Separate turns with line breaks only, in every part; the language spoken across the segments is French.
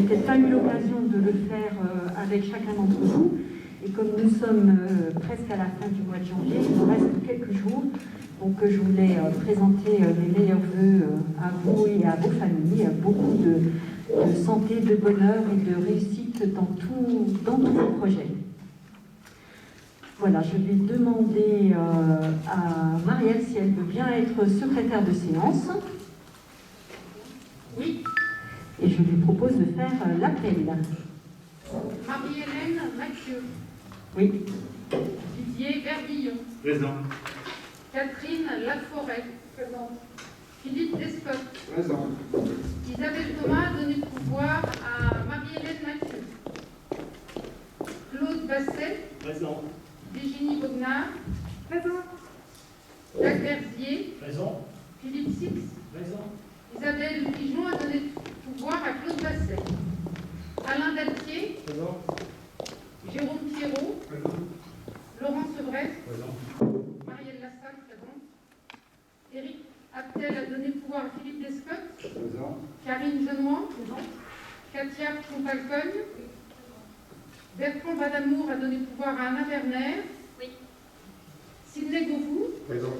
J'ai peut-être pas eu l'occasion de le faire avec chacun d'entre vous. Et comme nous sommes presque à la fin du mois de janvier, il nous reste quelques jours. Donc je voulais présenter mes meilleurs vœux à vous et à vos familles. Beaucoup de santé, de bonheur et de réussite dans tous vos projets. Voilà, je vais demander à Marielle si elle veut bien être secrétaire de séance.
Oui.
Et je lui propose de faire l'appel.
Marie-Hélène Mathieu.
Oui.
Didier Verdillon.
Présent.
Catherine Laforêt. Présente. Philippe Descotte.
Présent.
Isabelle Thomas a donné le pouvoir à Marie-Hélène Mathieu. Claude Basset.
Présent.
Virginie Bognard. Présent. Jacques Berzier.
Présent.
Philippe Six.
Présent.
Isabelle Pigeon a donné le pouvoir à Claude Basset. Alain Daltier.
Présent.
Jérôme Pierrot.
Présent.
Laurent Sevret.
Présent.
Marielle Lassalle, présente. Éric Aptel a donné le pouvoir à Philippe Descotte.
Présent.
Karine Genois. Présente. Katia Pompalcogne. Bertrand Badamour a donné le pouvoir à Anna Werner.
Oui.
Sidney Govou.
Présent.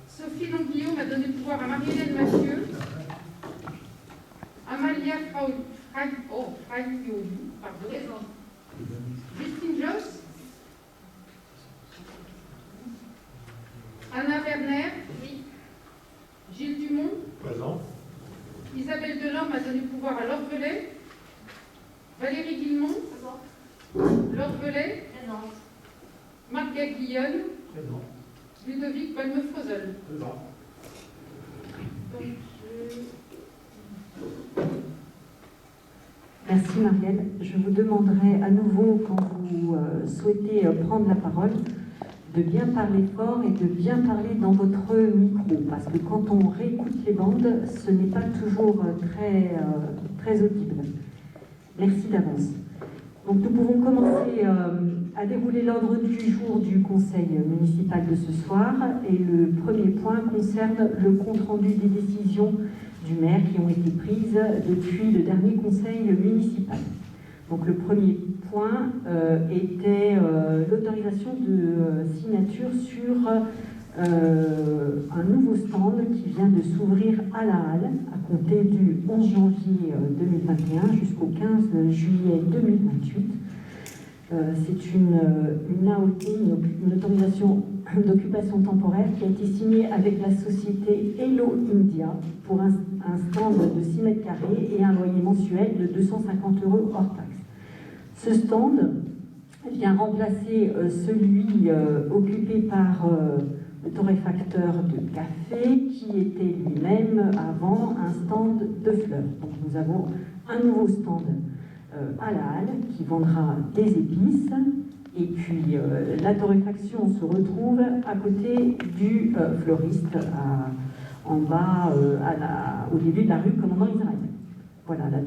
Sophie Languillaume a donné le pouvoir à Marie-Hélène Mathieu. Amalia Fraioli, pardon.
Présente.
Justine Joss. Anna Werner.
Oui.
Gilles Dumont.
Présent.
Isabelle Delorme a donné le pouvoir à Laure Velay. Valérie Guillemont.
Présente.
Laure Velay.
Présente.
Marc Gaglione.
Présent.
Ludovic Balmefrozel.
Présent.
Donc,
Merci Marielle. Je vous demanderai à nouveau, quand vous souhaitez prendre la parole, de bien parler fort et de bien parler dans votre micro, parce que quand on réécoute les bandes, ce n'est pas toujours très audible. Merci d'avance. Donc nous pouvons commencer à dérouler l'ordre du jour du conseil municipal de ce soir, et le premier point concerne le compte-rendu des décisions du maire qui ont été prises depuis le dernier conseil municipal. Donc le premier point était l'autorisation de signature sur un nouveau stand qui vient de s'ouvrir à la Halle à compter du 11 janvier 2021 jusqu'au 15 juillet 2028. C'est une AOT, une autorisation d'occupation temporaire qui a été signée avec la société Hello India pour un stand de 6 mètres carrés et un loyer mensuel de 250 € hors taxe. Ce stand vient remplacer celui occupé par le torréfacteur de café qui était lui-même avant un stand de fleurs. Donc nous avons un nouveau stand à la Halle qui vendra des épices, et puis la torréfaction se retrouve à côté du fleuriste en bas au début de la rue commandant Israël. Voilà, le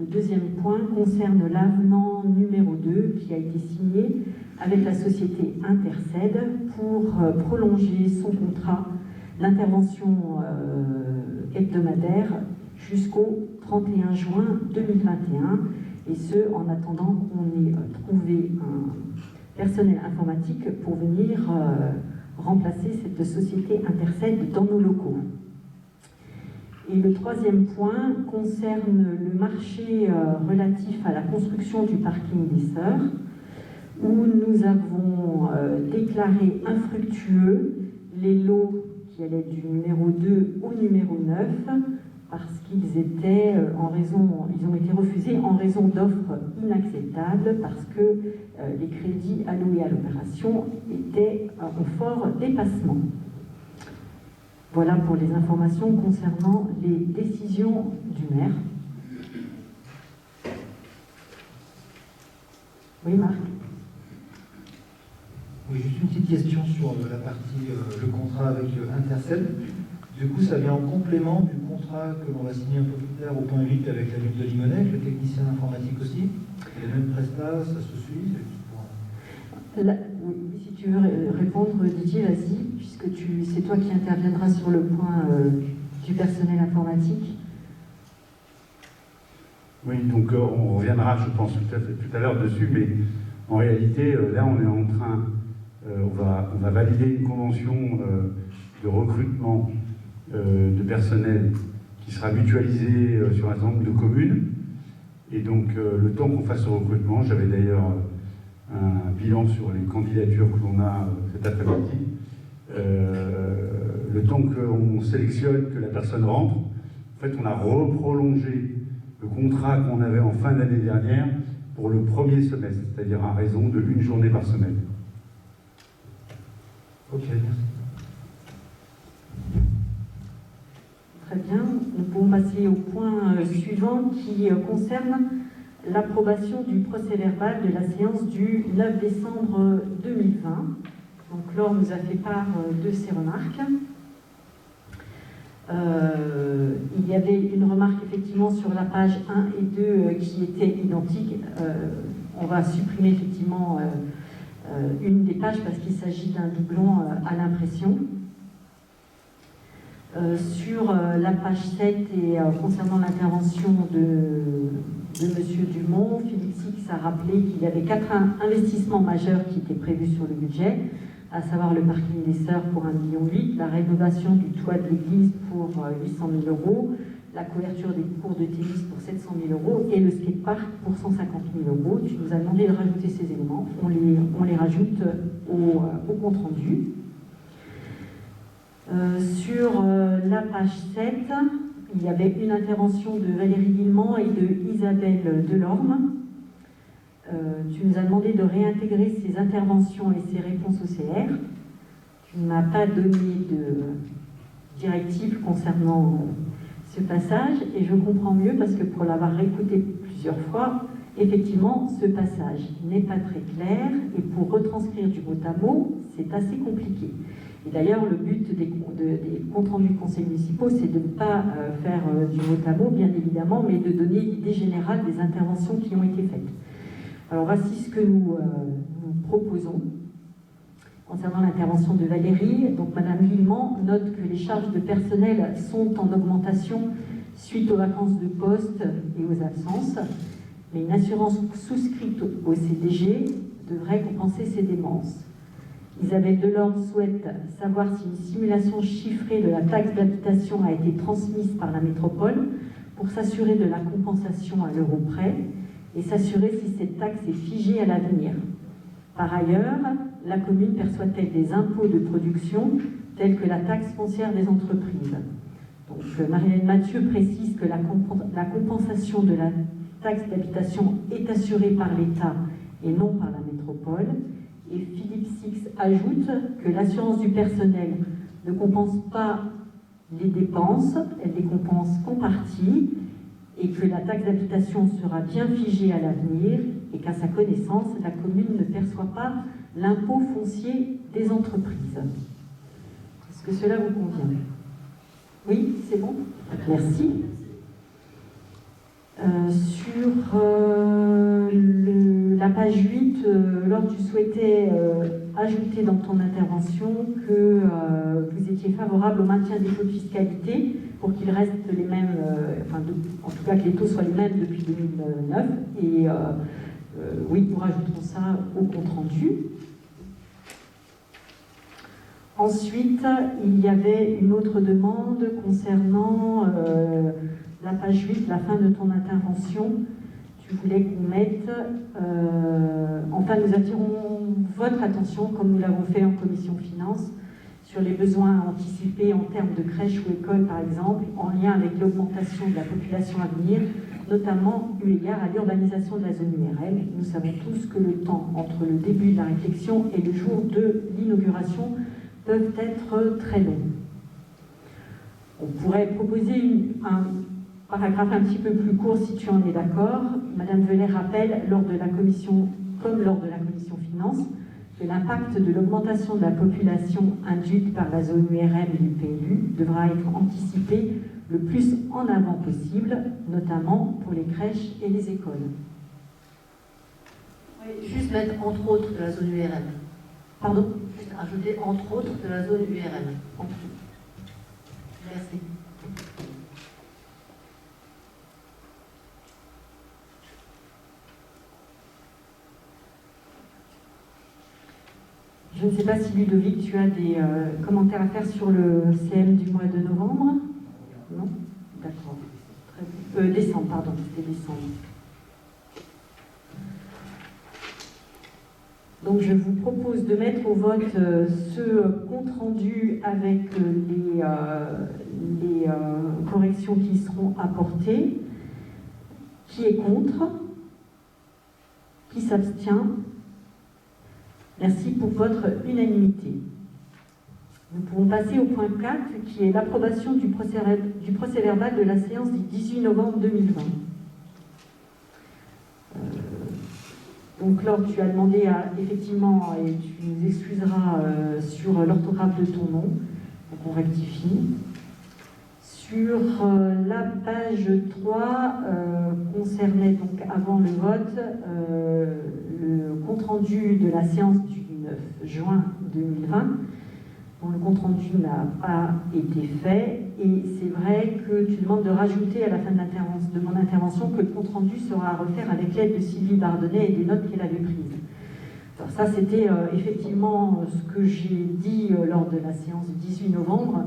deuxième point concerne l'avenant numéro 2 qui a été signé avec la société Interced pour prolonger son contrat d'intervention hebdomadaire jusqu'au 31 juin 2021, et ce en attendant qu'on ait trouvé un personnel informatique pour venir remplacer cette société Interced dans nos locaux. Et le troisième point concerne le marché relatif à la construction du parking des Sœurs, où nous avons déclaré infructueux les lots qui allaient du numéro 2 au numéro 9, parce qu'ils étaient ils ont été refusés en raison d'offres inacceptables, parce que les crédits alloués à l'opération étaient en fort dépassement. Voilà pour les informations concernant les décisions du maire. Oui, Marc.
Oui, juste une petite question sur la partie, le contrat avec Intercel. Du coup, ça vient en complément du contrat que l'on va signer un peu plus tard au point 8 avec la ville de Limonest, le technicien informatique aussi. Les mêmes prestats, ça se suit.
Oui, si tu veux répondre, Didier, vas-y, puisque c'est toi qui interviendras sur le point du personnel informatique.
Oui, donc on reviendra, je pense, tout à l'heure dessus, mais en réalité, là, on est en train, on va valider une convention de recrutement de personnel qui sera mutualisée sur un certain nombre de communes. Et donc, le temps qu'on fasse ce recrutement, j'avais d'ailleurs un bilan sur les candidatures que l'on a cet après-midi. Le temps qu'on sélectionne, que la personne rentre, en fait, on a reprolongé le contrat qu'on avait en fin d'année dernière pour le premier semestre, c'est-à-dire à raison de 1 journée par semaine.
Ok, merci.
Très bien. Nous pouvons passer au point suivant qui concerne l'approbation du procès-verbal de la séance du 9 décembre 2020. Donc, Laure nous a fait part de ses remarques. Il y avait une remarque effectivement sur la page 1 et 2 qui était identique. On va supprimer effectivement une des pages parce qu'il s'agit d'un doublon à l'impression. Sur la page 7 et concernant l'intervention de M. Dumont, Philippe Six a rappelé qu'il y avait 4 investissements majeurs qui étaient prévus sur le budget, à savoir le parking des Sœurs pour 1,8 million, la rénovation du toit de l'église pour 800 000 €, la couverture des cours de tennis pour 700 000 € et le skatepark pour 150 000 €. Tu nous as demandé de rajouter ces éléments. On les rajoute au compte rendu. Sur la page 7, il y avait une intervention de Valérie Guillemont et de Isabelle Delorme. Tu nous as demandé de réintégrer ces interventions et ces réponses au CR. Tu ne m'as pas donné de directive concernant ce passage et je comprends mieux parce que pour l'avoir écouté plusieurs fois, effectivement, ce passage n'est pas très clair et pour retranscrire du mot à mot, c'est assez compliqué. Et d'ailleurs, le but des comptes rendus de conseils municipaux, c'est de ne pas faire du mot à mot, bien évidemment, mais de donner l'idée générale des interventions qui ont été faites. Alors voici ce que nous proposons concernant l'intervention de Valérie. Donc Madame Guillemont note que les charges de personnel sont en augmentation suite aux vacances de poste et aux absences, mais une assurance souscrite au CDG devrait compenser ces dépenses. Isabelle Delorme souhaite savoir si une simulation chiffrée de la taxe d'habitation a été transmise par la métropole pour s'assurer de la compensation à l'euro près et s'assurer si cette taxe est figée à l'avenir. Par ailleurs, la commune perçoit-elle des impôts de production tels que la taxe foncière des entreprises. Donc, Marie-Hélène Mathieu précise que la compensation de la taxe d'habitation est assurée par l'État et non par la métropole. Et Philippe Six ajoute que l'assurance du personnel ne compense pas les dépenses, elle les compense qu'en partie, et que la taxe d'habitation sera bien figée à l'avenir, et qu'à sa connaissance, la commune ne perçoit pas l'impôt foncier des entreprises. Est-ce que cela vous convient? Oui, c'est bon? Merci. Sur la page 8, Laure, tu souhaitais ajouter dans ton intervention que vous étiez favorable au maintien des taux de fiscalité pour qu'ils restent les mêmes, en tout cas que les taux soient les mêmes depuis 2009. Et oui, nous rajoutons ça au compte rendu. Ensuite, il y avait une autre demande concernant la page 8, la fin de ton intervention. Tu voulais qu'on mette... enfin, nous attirons votre attention, comme nous l'avons fait en commission finances, sur les besoins anticipés en termes de crèches ou écoles, par exemple, en lien avec l'augmentation de la population à venir, notamment eu égard à l'urbanisation de la zone URL. Nous savons tous que le temps entre le début de la réflexion et le jour de l'inauguration peuvent être très longs. On pourrait proposer un paragraphe un petit peu plus court si tu en es d'accord. Madame Velay rappelle, lors de la commission, comme lors de la commission finances, que l'impact de l'augmentation de la population induite par la zone URM du PLU devra être anticipé le plus en avant possible, notamment pour les crèches et les écoles.
Oui, juste mettre entre autres de la zone URM.
Pardon?
Juste rajouter entre autres de la zone URM. Merci.
Je ne sais pas si Ludovic, tu as des commentaires à faire sur le CM du mois de novembre? Non? D'accord. Très bien. Décembre, pardon, c'était décembre. Donc je vous propose de mettre au vote ce compte-rendu avec les corrections qui seront apportées. Qui est contre? Qui s'abstient? Merci pour votre unanimité. Nous pouvons passer au point 4, qui est l'approbation du procès verbal de la séance du 18 novembre 2020. Donc Laure, tu as demandé effectivement, et tu nous excuseras sur l'orthographe de ton nom, donc on rectifie. Sur la page 3, concernait donc avant le vote le compte-rendu de la séance du 9 juin 2020, dont le compte-rendu n'a pas été fait. Et c'est vrai que tu demandes de rajouter à la fin de mon intervention que le compte-rendu sera à refaire avec l'aide de Sylvie Bardonnet et des notes qu'elle avait prises. Alors ça, c'était effectivement ce que j'ai dit lors de la séance du 18 novembre.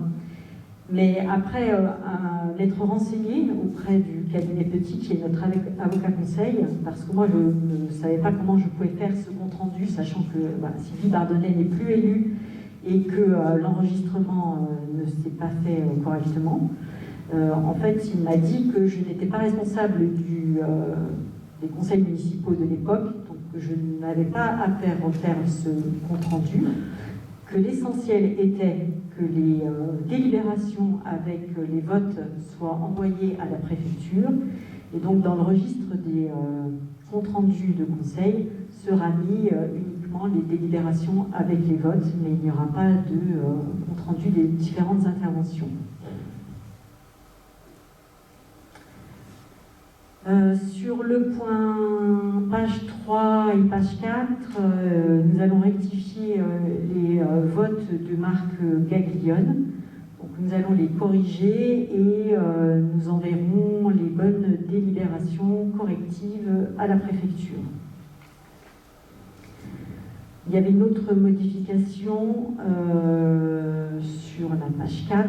Mais après m'être renseignée auprès du cabinet Petit, qui est notre avocat conseil, parce que moi je ne savais pas comment je pouvais faire ce compte-rendu, sachant que Sylvie Bardonnet n'est plus élue et que l'enregistrement ne s'est pas fait correctement. En fait, il m'a dit que je n'étais pas responsable des conseils municipaux de l'époque, donc je n'avais pas à refaire ce compte-rendu, que l'essentiel était que les délibérations avec les votes soient envoyées à la préfecture, et donc dans le registre des comptes rendus de conseil sera mis uniquement les délibérations avec les votes, mais il n'y aura pas de compte rendu des différentes interventions. Sur le point page 3 et page 4, nous allons rectifier les votes de Marc Gaglione. Donc nous allons les corriger et nous enverrons les bonnes délibérations correctives à la préfecture. Il y avait une autre modification sur la page 4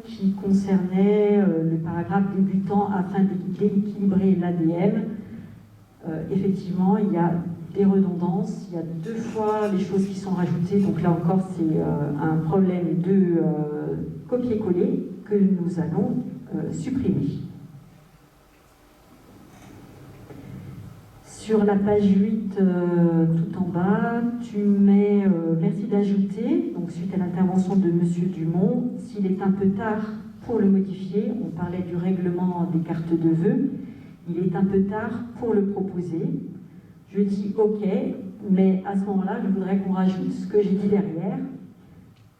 qui concernait le paragraphe débutant afin d'équilibrer l'ADM. Effectivement, il y a des redondances, il y a 2 fois les choses qui sont rajoutées, donc là encore c'est un problème de copier-coller que nous allons supprimer. Sur la page 8, tout en bas, tu mets merci d'ajouter, donc suite à l'intervention de M. Dumont, s'il est un peu tard pour le modifier, on parlait du règlement des cartes de vœux, il est un peu tard pour le proposer. Je dis OK, mais à ce moment-là, je voudrais qu'on rajoute ce que j'ai dit derrière,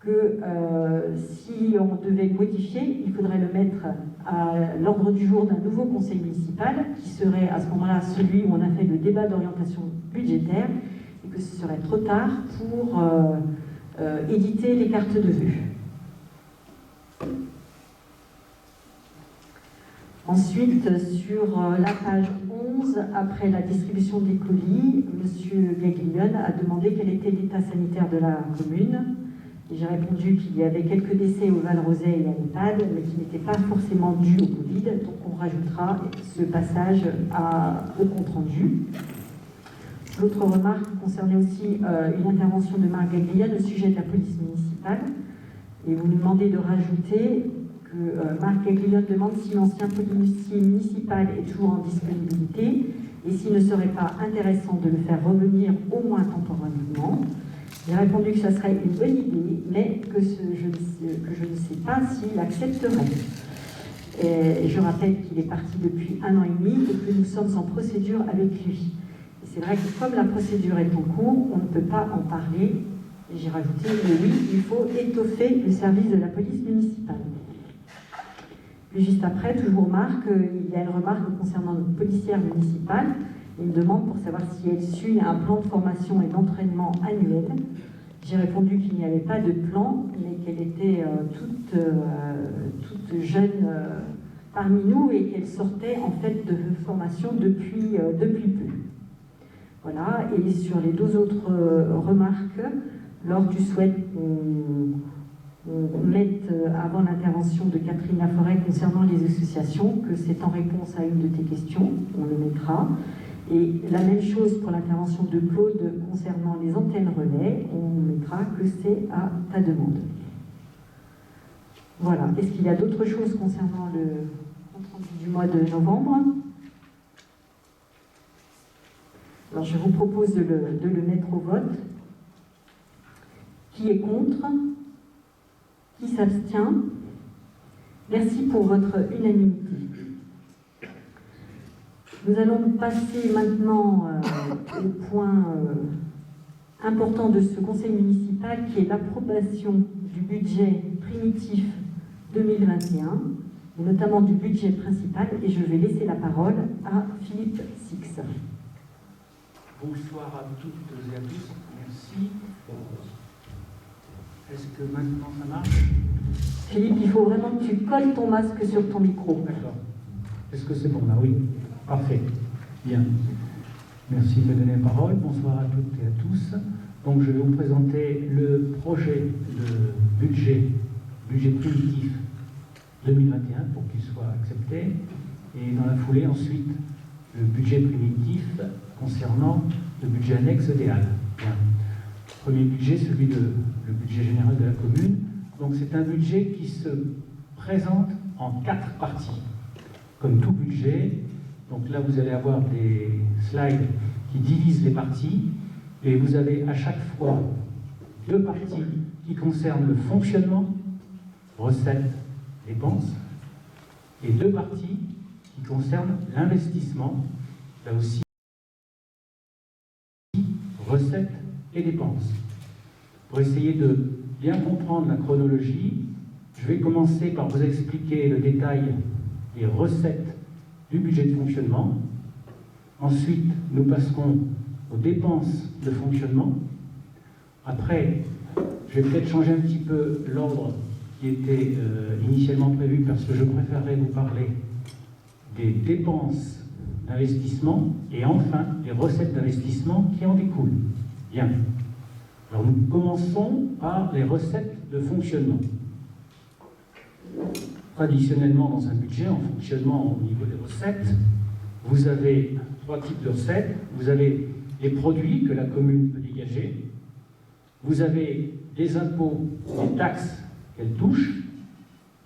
que si on devait le modifier, il faudrait le mettre à l'ordre du jour d'un nouveau conseil municipal, qui serait à ce moment-là celui où on a fait le débat d'orientation budgétaire, et que ce serait trop tard pour éditer les cartes de vœux. Ensuite, sur la page 11, après la distribution des colis, M. Gaglione a demandé quel était l'état sanitaire de la commune. J'ai répondu qu'il y avait quelques décès au Val-Rosay et à l'EHPAD, mais qui n'étaient pas forcément dus au Covid, donc on rajoutera ce passage au compte-rendu. L'autre remarque concernait aussi une intervention de Marc Gaglione au sujet de la police municipale, et vous nous demandez de rajouter que Marc Gaglione demande si l'ancien policier municipal est toujours en disponibilité, et s'il ne serait pas intéressant de le faire revenir au moins temporairement. J'ai répondu que ça serait une bonne idée, mais que je ne sais pas s'il accepterait. Et je rappelle qu'il est parti depuis 1 an et demi et que nous sommes en procédure avec lui. Et c'est vrai que comme la procédure est en cours, on ne peut pas en parler. Et j'ai rajouté que oui, il faut étoffer le service de la police municipale. Puis juste après, toujours Marc, il y a une remarque concernant notre policière municipale. Une demande pour savoir si elle suit un plan de formation et d'entraînement annuel. J'ai répondu qu'il n'y avait pas de plan, mais qu'elle était toute jeune parmi nous et qu'elle sortait en fait de formation depuis peu. Voilà, et sur les 2 autres remarques, Laure, tu souhaites qu'on mette avant l'intervention de Catherine Laforêt concernant les associations, que c'est en réponse à une de tes questions, on le mettra. Et la même chose pour l'intervention de Claude concernant les antennes relais, on mettra que c'est à ta demande. Voilà. Est-ce qu'il y a d'autres choses concernant le compte rendu du mois de novembre? Alors je vous propose de le mettre au vote. Qui est contre? Qui s'abstient? Merci pour votre unanimité. Nous allons passer maintenant au point important de ce conseil municipal qui est l'approbation du budget primitif 2021, et notamment du budget principal, et je vais laisser la parole à Philippe Six.
Bonsoir à toutes et à tous, merci. Est-ce que maintenant ça marche?
Philippe, il faut vraiment que tu colles ton masque sur ton micro.
D'accord. Est-ce que c'est bon là? Oui. Parfait. Bien. Merci de me donner la parole. Bonsoir à toutes et à tous. Donc je vais vous présenter le projet de budget primitif 2021 pour qu'il soit accepté. Et dans la foulée ensuite, le budget primitif concernant le budget annexe des Halles. Bien. Premier budget, celui de le budget général de la commune. Donc c'est un budget qui se présente en 4 parties. Comme tout budget, donc là vous allez avoir des slides qui divisent les parties, et vous avez à chaque fois 2 parties qui concernent le fonctionnement, recettes, dépenses, et 2 parties qui concernent l'investissement, là aussi, recettes et dépenses. Pour essayer de bien comprendre la chronologie, je vais commencer par vous expliquer le détail des recettes du budget de fonctionnement. Ensuite, nous passerons aux dépenses de fonctionnement. Après, je vais peut-être changer un petit peu l'ordre qui était initialement prévu, parce que je préférerais vous parler des dépenses d'investissement et enfin des recettes d'investissement qui en découlent. Bien. Alors nous commençons par les recettes de fonctionnement. Traditionnellement, dans un budget, en fonctionnement au niveau des recettes, vous avez 3 types de recettes. Vous avez les produits que la commune peut dégager, vous avez les impôts, les taxes qu'elle touche,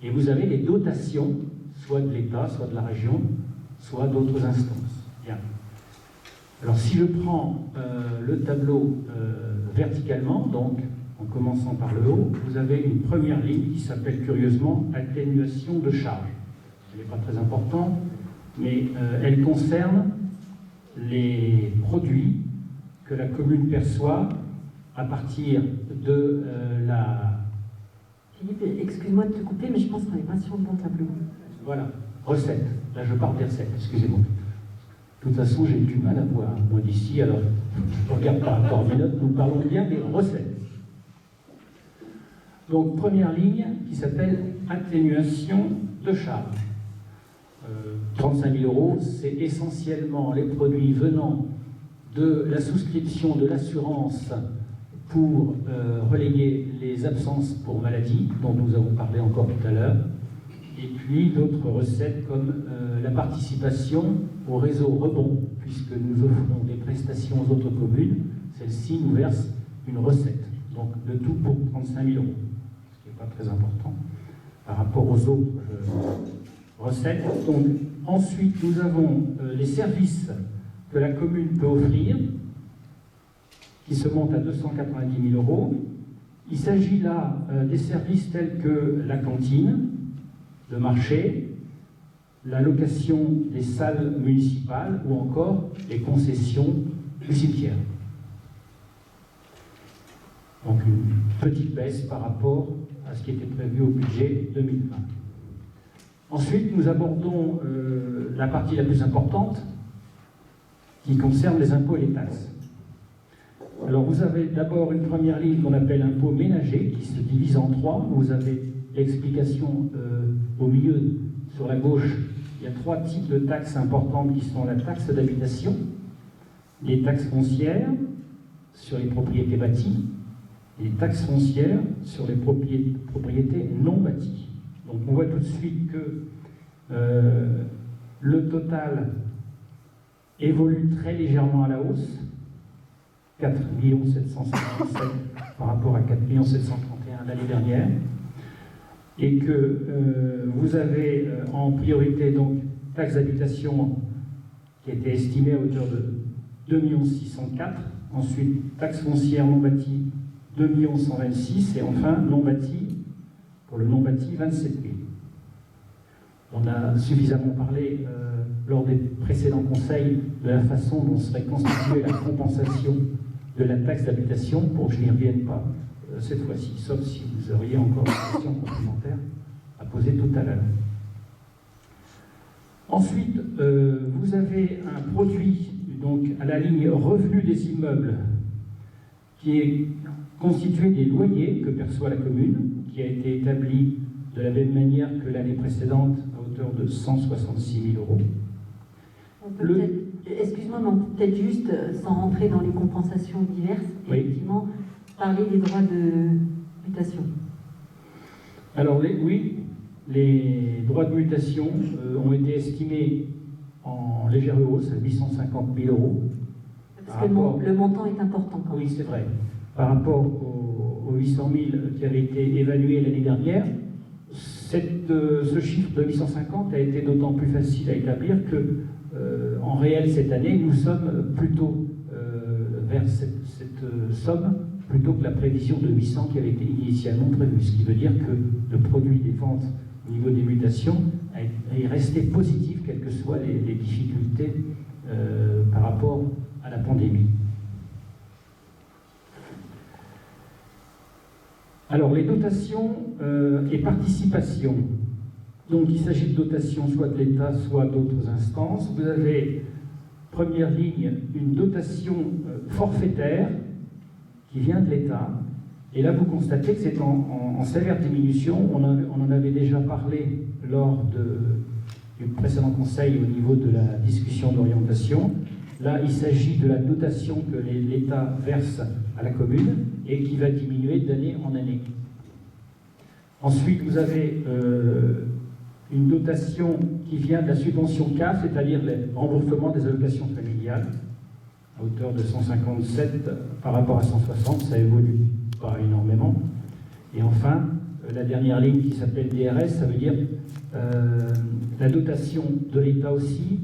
et vous avez les dotations, soit de l'État, soit de la région, soit d'autres instances. Bien. Alors si je prends le tableau verticalement, donc en commençant par le haut, vous avez une première ligne qui s'appelle curieusement atténuation de charges. Elle n'est pas très importante, mais elle concerne les produits que la commune perçoit à partir de la...
Philippe, excuse-moi de te couper, mais je pense qu'on n'est pas sur le bon tableau.
Voilà, recettes. Là, je parle des recettes, excusez-moi. De toute façon, j'ai du mal à voir, moi, d'ici, alors je regarde par rapport à mes notes, nous parlons bien des recettes. Donc, première ligne qui s'appelle atténuation de charges. 35 000 €, c'est essentiellement les produits venant de la souscription de l'assurance pour reléguer les absences pour maladie, dont nous avons parlé encore tout à l'heure, et puis d'autres recettes comme la participation au réseau rebond, puisque nous offrons des prestations aux autres communes, celles-ci nous versent une recette, donc le tout pour 35 000 €, ce qui n'est pas très important par rapport aux autres recettes. Donc, ensuite, nous avons les services que la commune peut offrir, qui se montent à 290 000 €. Il s'agit là des services tels que la cantine, le marché, la location des salles municipales ou encore les concessions du cimetière. Donc une petite baisse par rapport à ce qui était prévu au budget 2020. Ensuite, nous abordons la partie la plus importante qui concerne les impôts et les taxes. Alors vous avez d'abord une première ligne qu'on appelle impôts ménagers qui se divise en 3. Vous avez l'explication au milieu, sur la gauche. Il y a 3 types de taxes importantes qui sont la taxe d'habitation, les taxes foncières sur les propriétés bâties et taxes foncières sur les propriétés non bâties. Donc on voit tout de suite que le total évolue très légèrement à la hausse, 4 757 par rapport à 4 731 l'année dernière, et que vous avez en priorité donc taxe d'habitation qui a été estimée à hauteur de 2 604 000, ensuite taxe foncière non bâtie 2 126 000 et enfin non bâti, pour le non bâti 27 000. On a suffisamment parlé lors des précédents conseils de la façon dont serait constituée la compensation de la taxe d'habitation, pour que je n'y revienne pas cette fois-ci, sauf si vous auriez encore des questions complémentaires à poser tout à l'heure. Ensuite, vous avez un produit donc, à la ligne revenu des immeubles qui est constitué des loyers que perçoit la commune, qui a été établi de la même manière que l'année précédente à hauteur de 166 000 €.
Excuse-moi, mais on peut peut-être juste, sans rentrer dans les compensations diverses,
oui,
effectivement, parler des droits de mutation.
Alors, les droits de mutation ont été estimés en légère hausse à 850 000 €.
Parce que le montant est important quand même.
Oui, c'est vrai. Par rapport aux 800 000 qui avaient été évalués l'année dernière, ce chiffre de 850 a été d'autant plus facile à établir que, en réel, cette année, nous sommes plutôt vers cette somme plutôt que la prévision de 800 qui avait été initialement prévue. Ce qui veut dire que le produit des ventes au niveau des mutations est resté positif, quelles que soient les difficultés par rapport à la pandémie. Alors, les dotations et participations. Donc, il s'agit de dotations soit de l'État, soit d'autres instances. Vous avez, première ligne, une dotation forfaitaire qui vient de l'État. Et là, vous constatez que c'est en sévère diminution. On en avait déjà parlé lors du précédent conseil au niveau de la discussion d'orientation. Là, il s'agit de la dotation que l'État verse à la commune et qui va diminuer d'année en année. Ensuite, vous avez une dotation qui vient de la subvention CAF, c'est-à-dire le remboursement des allocations familiales, à hauteur de 157 par rapport à 160, ça évolue pas énormément. Et enfin, la dernière ligne qui s'appelle DRS, ça veut dire la dotation de l'État aussi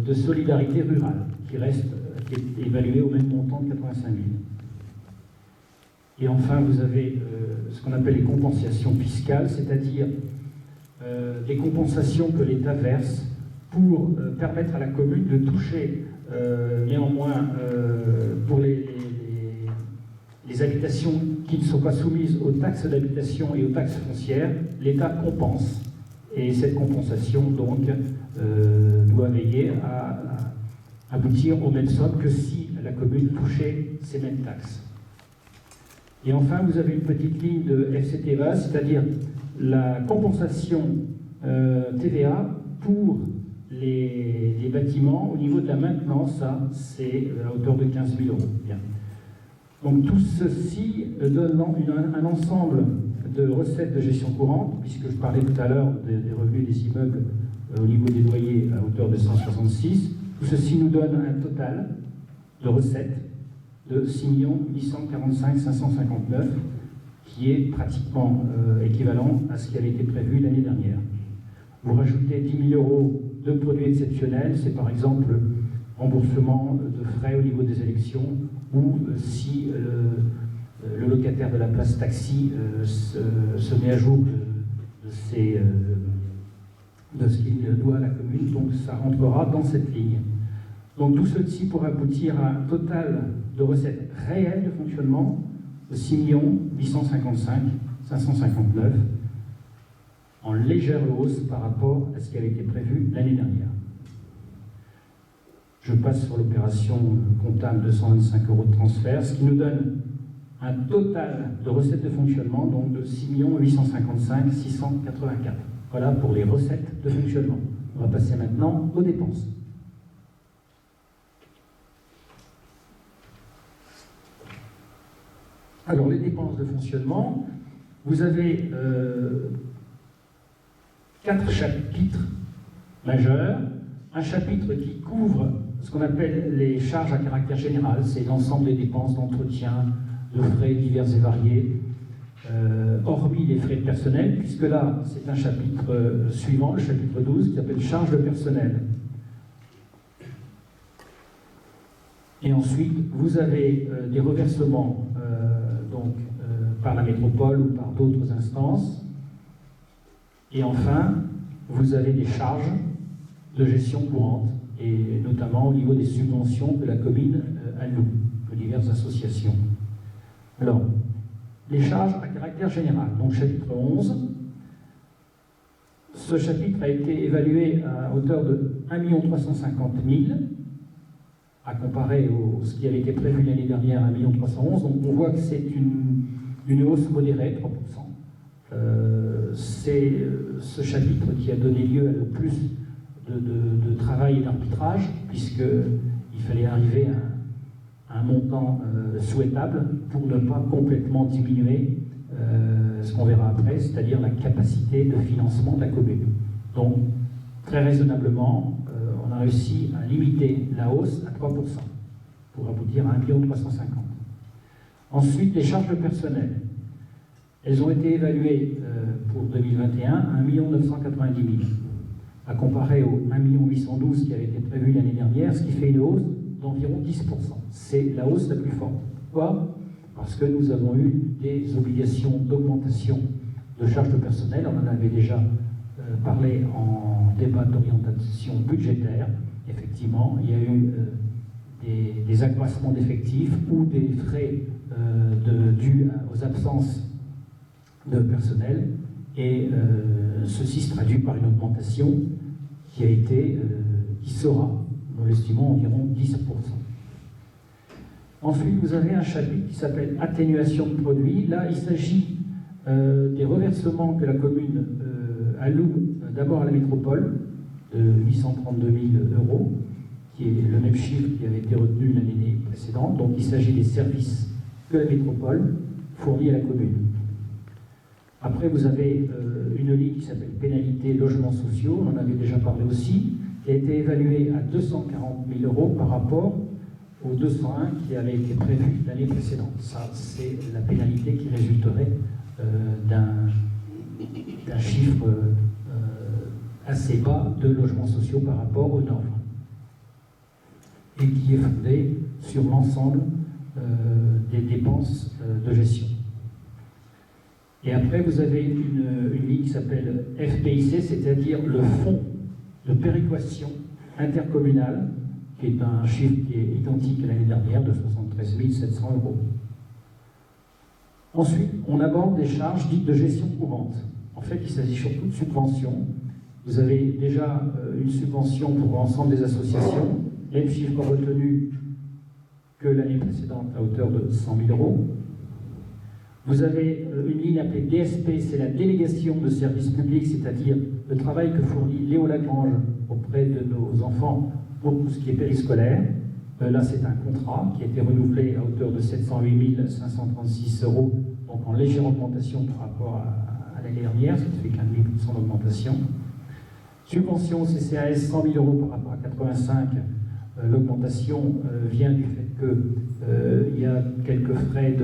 de solidarité rurale, qui est évaluée au même montant de 85 000. Et enfin, vous avez ce qu'on appelle les compensations fiscales, c'est-à-dire des compensations que l'État verse pour permettre à la commune de toucher néanmoins pour les habitations qui ne sont pas soumises aux taxes d'habitation et aux taxes foncières, l'État compense. Et cette compensation, donc, doit veiller à aboutir aux mêmes sommes que si la commune touchait ces mêmes taxes. Et enfin, vous avez une petite ligne de FCTVA, c'est-à-dire la compensation TVA pour les bâtiments au niveau de la maintenance, ça, c'est à hauteur de 15 000 €. Bien. Donc tout ceci donne un ensemble de recettes de gestion courante, puisque je parlais tout à l'heure des revenus des immeubles au niveau des loyers à hauteur de 166. Tout ceci nous donne un total de recettes de 6 845 559, qui est pratiquement équivalent à ce qui avait été prévu l'année dernière. Vous rajoutez 10 000 € de produits exceptionnels, c'est par exemple remboursement de frais au niveau des élections, ou si le locataire de la place taxi se met à jour de ce qu'il doit à la commune, donc ça rentrera dans cette ligne. Donc tout ceci pour aboutir à un total de recettes réelles de fonctionnement de 6 855 559, en légère hausse par rapport à ce qui avait été prévu l'année dernière. Je passe sur l'opération comptable de 125 € de transfert, ce qui nous donne un total de recettes de fonctionnement donc de 6 855 684. Voilà pour les recettes de fonctionnement. On va passer maintenant aux dépenses. Alors, les dépenses de fonctionnement, vous avez 4 chapitres majeurs. Un chapitre qui couvre ce qu'on appelle les charges à caractère général, c'est l'ensemble des dépenses d'entretien, de frais divers et variés, hormis les frais de personnel, puisque là, c'est un chapitre suivant, le chapitre 12, qui s'appelle charges de personnel. Et ensuite, vous avez des reversements par la métropole ou par d'autres instances. Et enfin, vous avez des charges de gestion courante, et notamment au niveau des subventions que la commune alloue aux diverses associations. Alors, les charges à caractère général, donc chapitre 11. Ce chapitre a été évalué à hauteur de 1 350 000, à comparer à ce qui avait été prévu l'année dernière, 1 311 000. Donc on voit que c'est une hausse modérée, 3%. C'est ce chapitre qui a donné lieu à le plus de travail et d'arbitrage, puisqu'il fallait arriver à un montant souhaitable pour ne pas complètement diminuer ce qu'on verra après, c'est-à-dire la capacité de financement de la commune. Donc, très raisonnablement, on a réussi à limiter la hausse à 3%, pour aboutir à 1 350 000. Ensuite, les charges de personnel. Elles ont été évaluées pour 2021 à 1 990 000, à comparer aux 1 812 000 qui avait été prévu l'année dernière, ce qui fait une hausse d'environ 10%. C'est la hausse la plus forte. Pourquoi ? Parce que nous avons eu des obligations d'augmentation de charges de personnel. On en avait déjà parlé en débat d'orientation budgétaire. Effectivement, il y a eu des accroissements d'effectifs ou des frais dus aux absences de personnel, et ceci se traduit par une augmentation qui sera, nous l'estimons, environ 10%. Ensuite, vous avez un chapitre qui s'appelle atténuation de produits. Là, il s'agit des reversements que la commune alloue d'abord à la métropole, de 832 000 €, qui est le même chiffre qui avait été retenu l'année précédente. Donc, il s'agit des services que la métropole fournit à la commune. Après, vous avez une ligne qui s'appelle pénalité logements sociaux, on en avait déjà parlé aussi, qui a été évaluée à 240 000 € par rapport aux 201 qui avaient été prévus l'année précédente. Ça, c'est la pénalité qui résulterait d'un chiffre assez bas de logements sociaux par rapport aux normes, et qui est fondé sur l'ensemble des dépenses de gestion. Et après, vous avez une ligne qui s'appelle FPIC, c'est-à-dire le fonds de péréquation intercommunale, qui est un chiffre qui est identique à l'année dernière, de 73 700 €. Ensuite, on aborde des charges dites de gestion courante. En fait, il s'agit surtout de subventions. Vous avez déjà une subvention pour l'ensemble des associations, même chiffre retenu que l'année précédente, à hauteur de 100 000 €. Vous avez une ligne appelée DSP, c'est la délégation de services publics, c'est-à-dire le travail que fournit Léo Lagrange auprès de nos enfants pour tout ce qui est périscolaire. Là, c'est un contrat qui a été renouvelé à hauteur de 708 536 €, donc en légère augmentation par rapport à l'année dernière, ce qui fait qu'un 0,5% d'augmentation. Subvention CCAS 100 000 € par rapport à 85. L'augmentation vient du fait qu'il y a quelques frais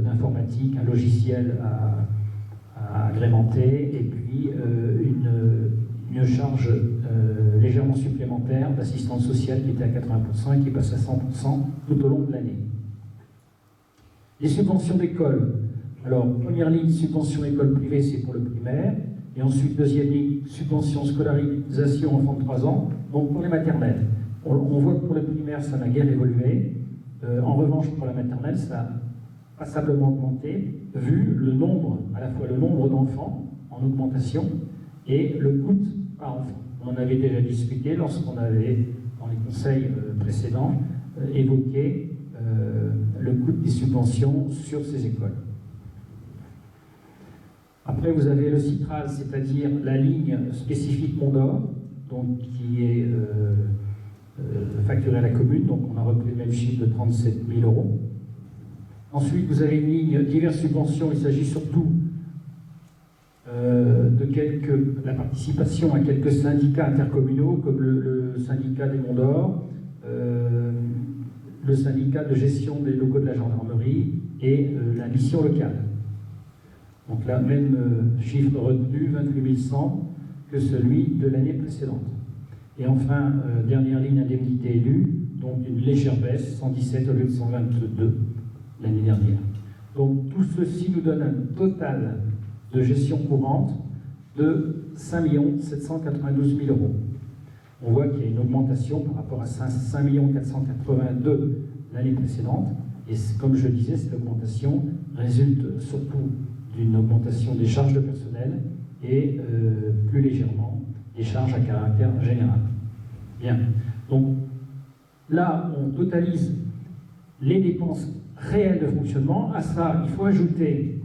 d'informatique, un logiciel à agrémenter, et puis une charge légèrement supplémentaire d'assistance sociale qui était à 80% et qui passe à 100% tout au long de l'année. Les subventions d'école. Alors, première ligne, subvention école privée, c'est pour le primaire. Et ensuite, deuxième ligne, subvention scolarisation enfants de 3 ans, donc pour les maternelles. On voit que pour le primaire, ça n'a guère évolué. En revanche, pour la maternelle, ça a passablement augmenté, vu le nombre, à la fois le nombre d'enfants en augmentation et le coût par enfant. On en avait déjà discuté lorsqu'on avait, dans les conseils précédents, évoqué le coût des subventions sur ces écoles. Après, vous avez le Citral, c'est-à-dire la ligne spécifique Mont d'Or, donc qui est facturée à la commune, donc on a repris le même chiffre de 37 000 €. Ensuite, vous avez une ligne diverses subventions. Il s'agit surtout de la participation à quelques syndicats intercommunaux, comme le syndicat des Monts d'Or, le syndicat de gestion des locaux de la gendarmerie et la mission locale. Donc là, même chiffre retenu, 28 100, que celui de l'année précédente. Et enfin, dernière ligne indemnité élue, donc une légère baisse, 117 au lieu de 122 l'année dernière. Donc tout ceci nous donne un total de gestion courante de 5 792 000 euros. On voit qu'il y a une augmentation par rapport à 5 482 l'année précédente. Et comme je le disais, cette augmentation résulte surtout d'une augmentation des charges de personnel et plus légèrement des charges à caractère général. Bien. Donc là, on totalise les dépenses réelles de fonctionnement. À ça, il faut ajouter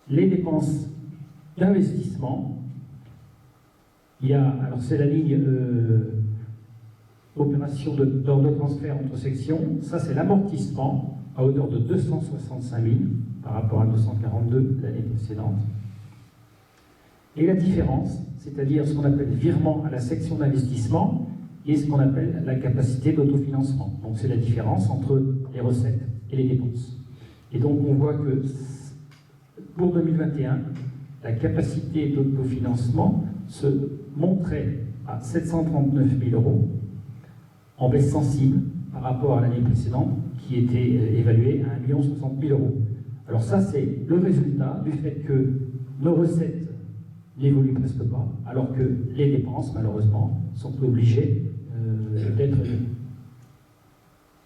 les dépenses d'investissement. Il y a, alors c'est la ligne opération d'ordre de transfert entre sections. Ça, c'est l'amortissement à hauteur de 265 000 par rapport à 242 l'année précédente. Et la différence, c'est-à-dire ce qu'on appelle virement à la section d'investissement et ce qu'on appelle la capacité d'autofinancement. Donc c'est la différence entre les recettes et les dépenses. Et donc on voit que pour 2021, la capacité d'autofinancement se montrait à 739 000 euros, en baisse sensible par rapport à l'année précédente, qui était évaluée à 1 060 000 euros. Alors ça, c'est le résultat du fait que nos recettes n'évoluent presque pas, alors que les dépenses, malheureusement, sont obligées d'être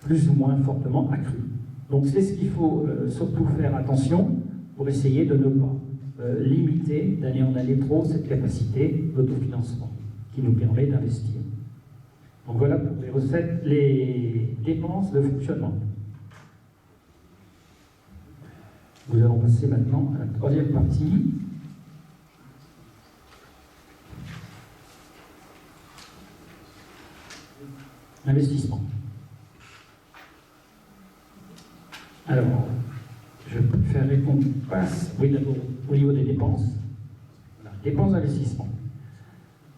plus ou moins fortement accrues. Donc c'est ce qu'il faut surtout faire attention pour essayer de ne pas limiter d'année en année trop cette capacité d'autofinancement qui nous permet d'investir. Donc voilà pour les recettes, les dépenses de fonctionnement. Nous allons passer maintenant à la troisième partie. Investissement. Alors, je préférerais qu'on passe, oui, d'abord au niveau des dépenses. Voilà, dépenses d'investissement.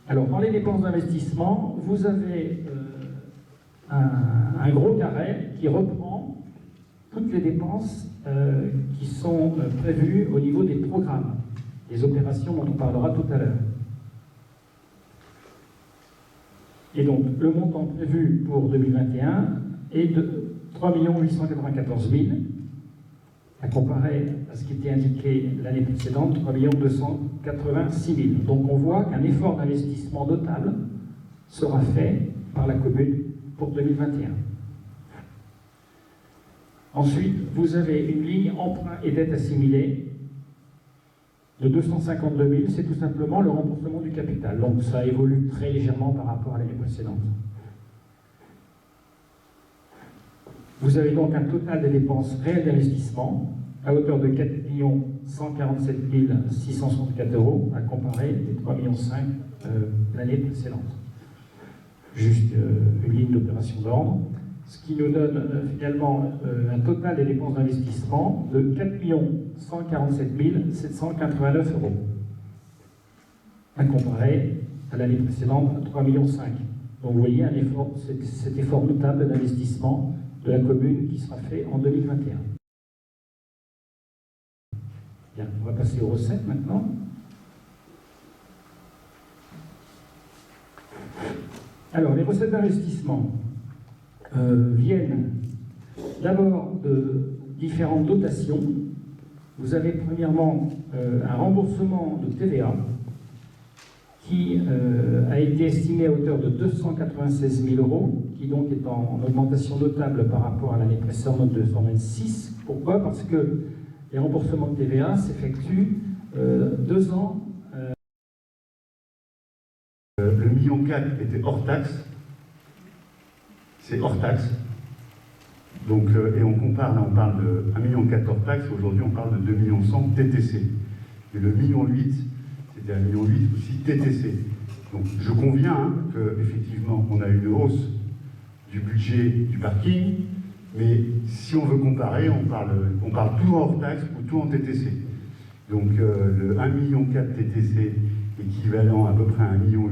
Alors, dans les dépenses d'investissement, vous avez un gros carré qui reprend toutes les dépenses qui sont prévues au niveau des programmes, des opérations dont on parlera tout à l'heure. Et donc, le montant prévu pour 2021 est de 3 894 000, à comparer à ce qui était indiqué l'année précédente, 3 286 000. Donc, on voit qu'un effort d'investissement notable sera fait par la commune pour 2021. Ensuite, vous avez une ligne emprunt et dette assimilée de 252 000, c'est tout simplement le remboursement du capital. Donc ça évolue très légèrement par rapport à l'année précédente. Vous avez donc un total des dépenses réelles d'investissement à hauteur de 4 147 664 euros, à comparer les 3,5 millions l'année précédente. Juste une ligne d'opération d'ordre, ce qui nous donne finalement un total des dépenses d'investissement de 4 147 789 euros, à comparer à l'année précédente à 3,5 millions. Donc vous voyez un effort, cet effort notable d'investissement de la commune qui sera fait en 2021. Bien, on va passer aux recettes maintenant. Alors, les recettes d'investissement viennent d'abord de différentes dotations. Vous avez premièrement un remboursement de TVA qui a été estimé à hauteur de 296 000 euros, qui donc est en augmentation notable par rapport à l'année précédente de 226. Pourquoi? Parce que les remboursements de TVA s'effectuent 2 ans.
Le 1,4 million était hors taxe. C'est hors taxe. Donc, et on compare, là on parle de 1,4 million hors taxe, aujourd'hui on parle de 2,1 millions TTC. Et le 1,8 million, c'était 1,8 million aussi TTC. Donc je conviens qu'effectivement on a une hausse du budget du parking, Mais si on veut comparer, on parle tout en hors taxe ou tout en TTC. Donc le 1,4 million TTC équivalent à peu près à 1,8 million,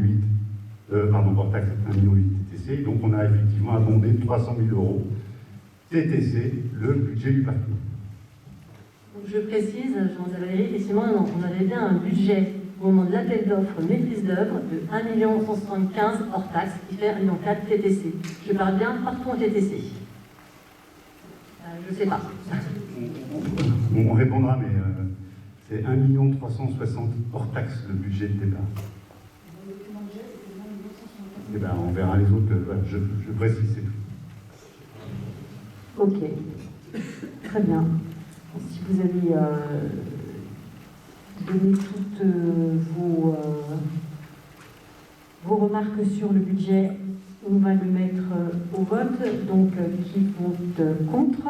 hors taxe 1,8 million TTC. Donc on a effectivement abondé de 300 000 euros TTC le budget du parti.
Donc je précise, Jean-Valéry, effectivement, on avait bien un budget au moment de l'appel d'offres maîtrise d'œuvre de 1 175 000 hors taxe, qui fait 1,4 million TTC. Je parle bien partout en TTC. Je ne sais pas.
On répondra, mais c'est 1 360 000 hors taxe le budget de départ. Eh ben, on verra les autres, je précise, c'est tout.
Ok, très bien. Si vous avez donné toutes vos remarques sur le budget, on va le mettre au vote. Donc, qui vote contre?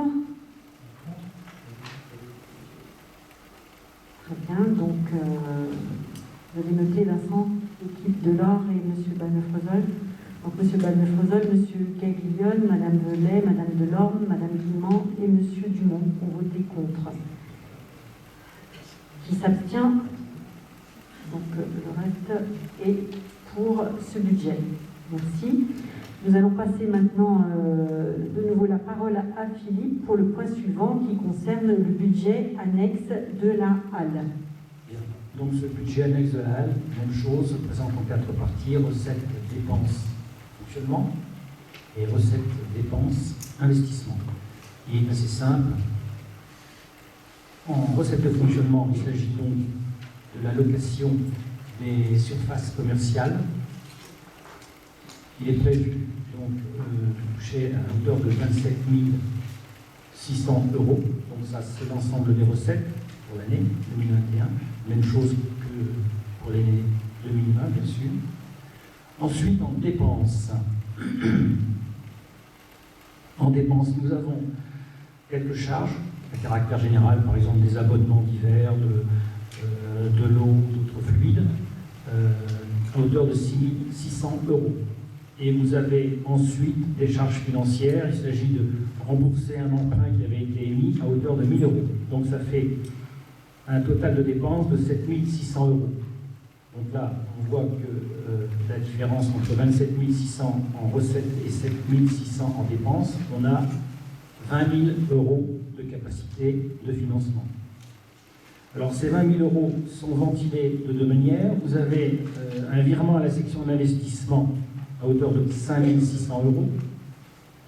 Très bien. Donc, vous avez noté, Vincent, l'équipe de l'Or et M. Bannefrezol. Donc, M. Bannefrezol, M. Caglione, Mme Velay, Mme Delorme, Mme Guillemant et M. Dumont ont voté contre. Qui s'abstient? Donc, le reste est pour ce budget. Merci. Nous allons passer maintenant de nouveau la parole à Philippe pour le point suivant qui concerne le budget annexe de la halle.
Bien. Donc ce budget annexe de la halle, même chose, présente en 4 parties, recettes, dépenses, fonctionnement et recettes, dépenses, investissement. Il est assez simple. En recettes de fonctionnement, il s'agit donc de la location des surfaces commerciales. Il est prévu donc de toucher à hauteur de 27 600 €. Donc ça, c'est l'ensemble des recettes pour l'année 2021. Même chose que pour l'année 2020, bien sûr. Ensuite, en dépenses. En dépenses, nous avons quelques charges à caractère général, par exemple des abonnements divers, de l'eau, d'autres fluides, à hauteur de 6 600 €. Et vous avez ensuite des charges financières. Il s'agit de rembourser un emprunt qui avait été émis à hauteur de 1 000 €. Donc ça fait un total de dépenses de 7 600 €. Donc là, on voit que la différence entre 27 600 en recettes et 7 600 en dépenses, on a 20 000 € de capacité de financement. Alors ces 20 000 € sont ventilés de deux manières. Vous avez un virement à la section d'investissement à hauteur de 5 600 €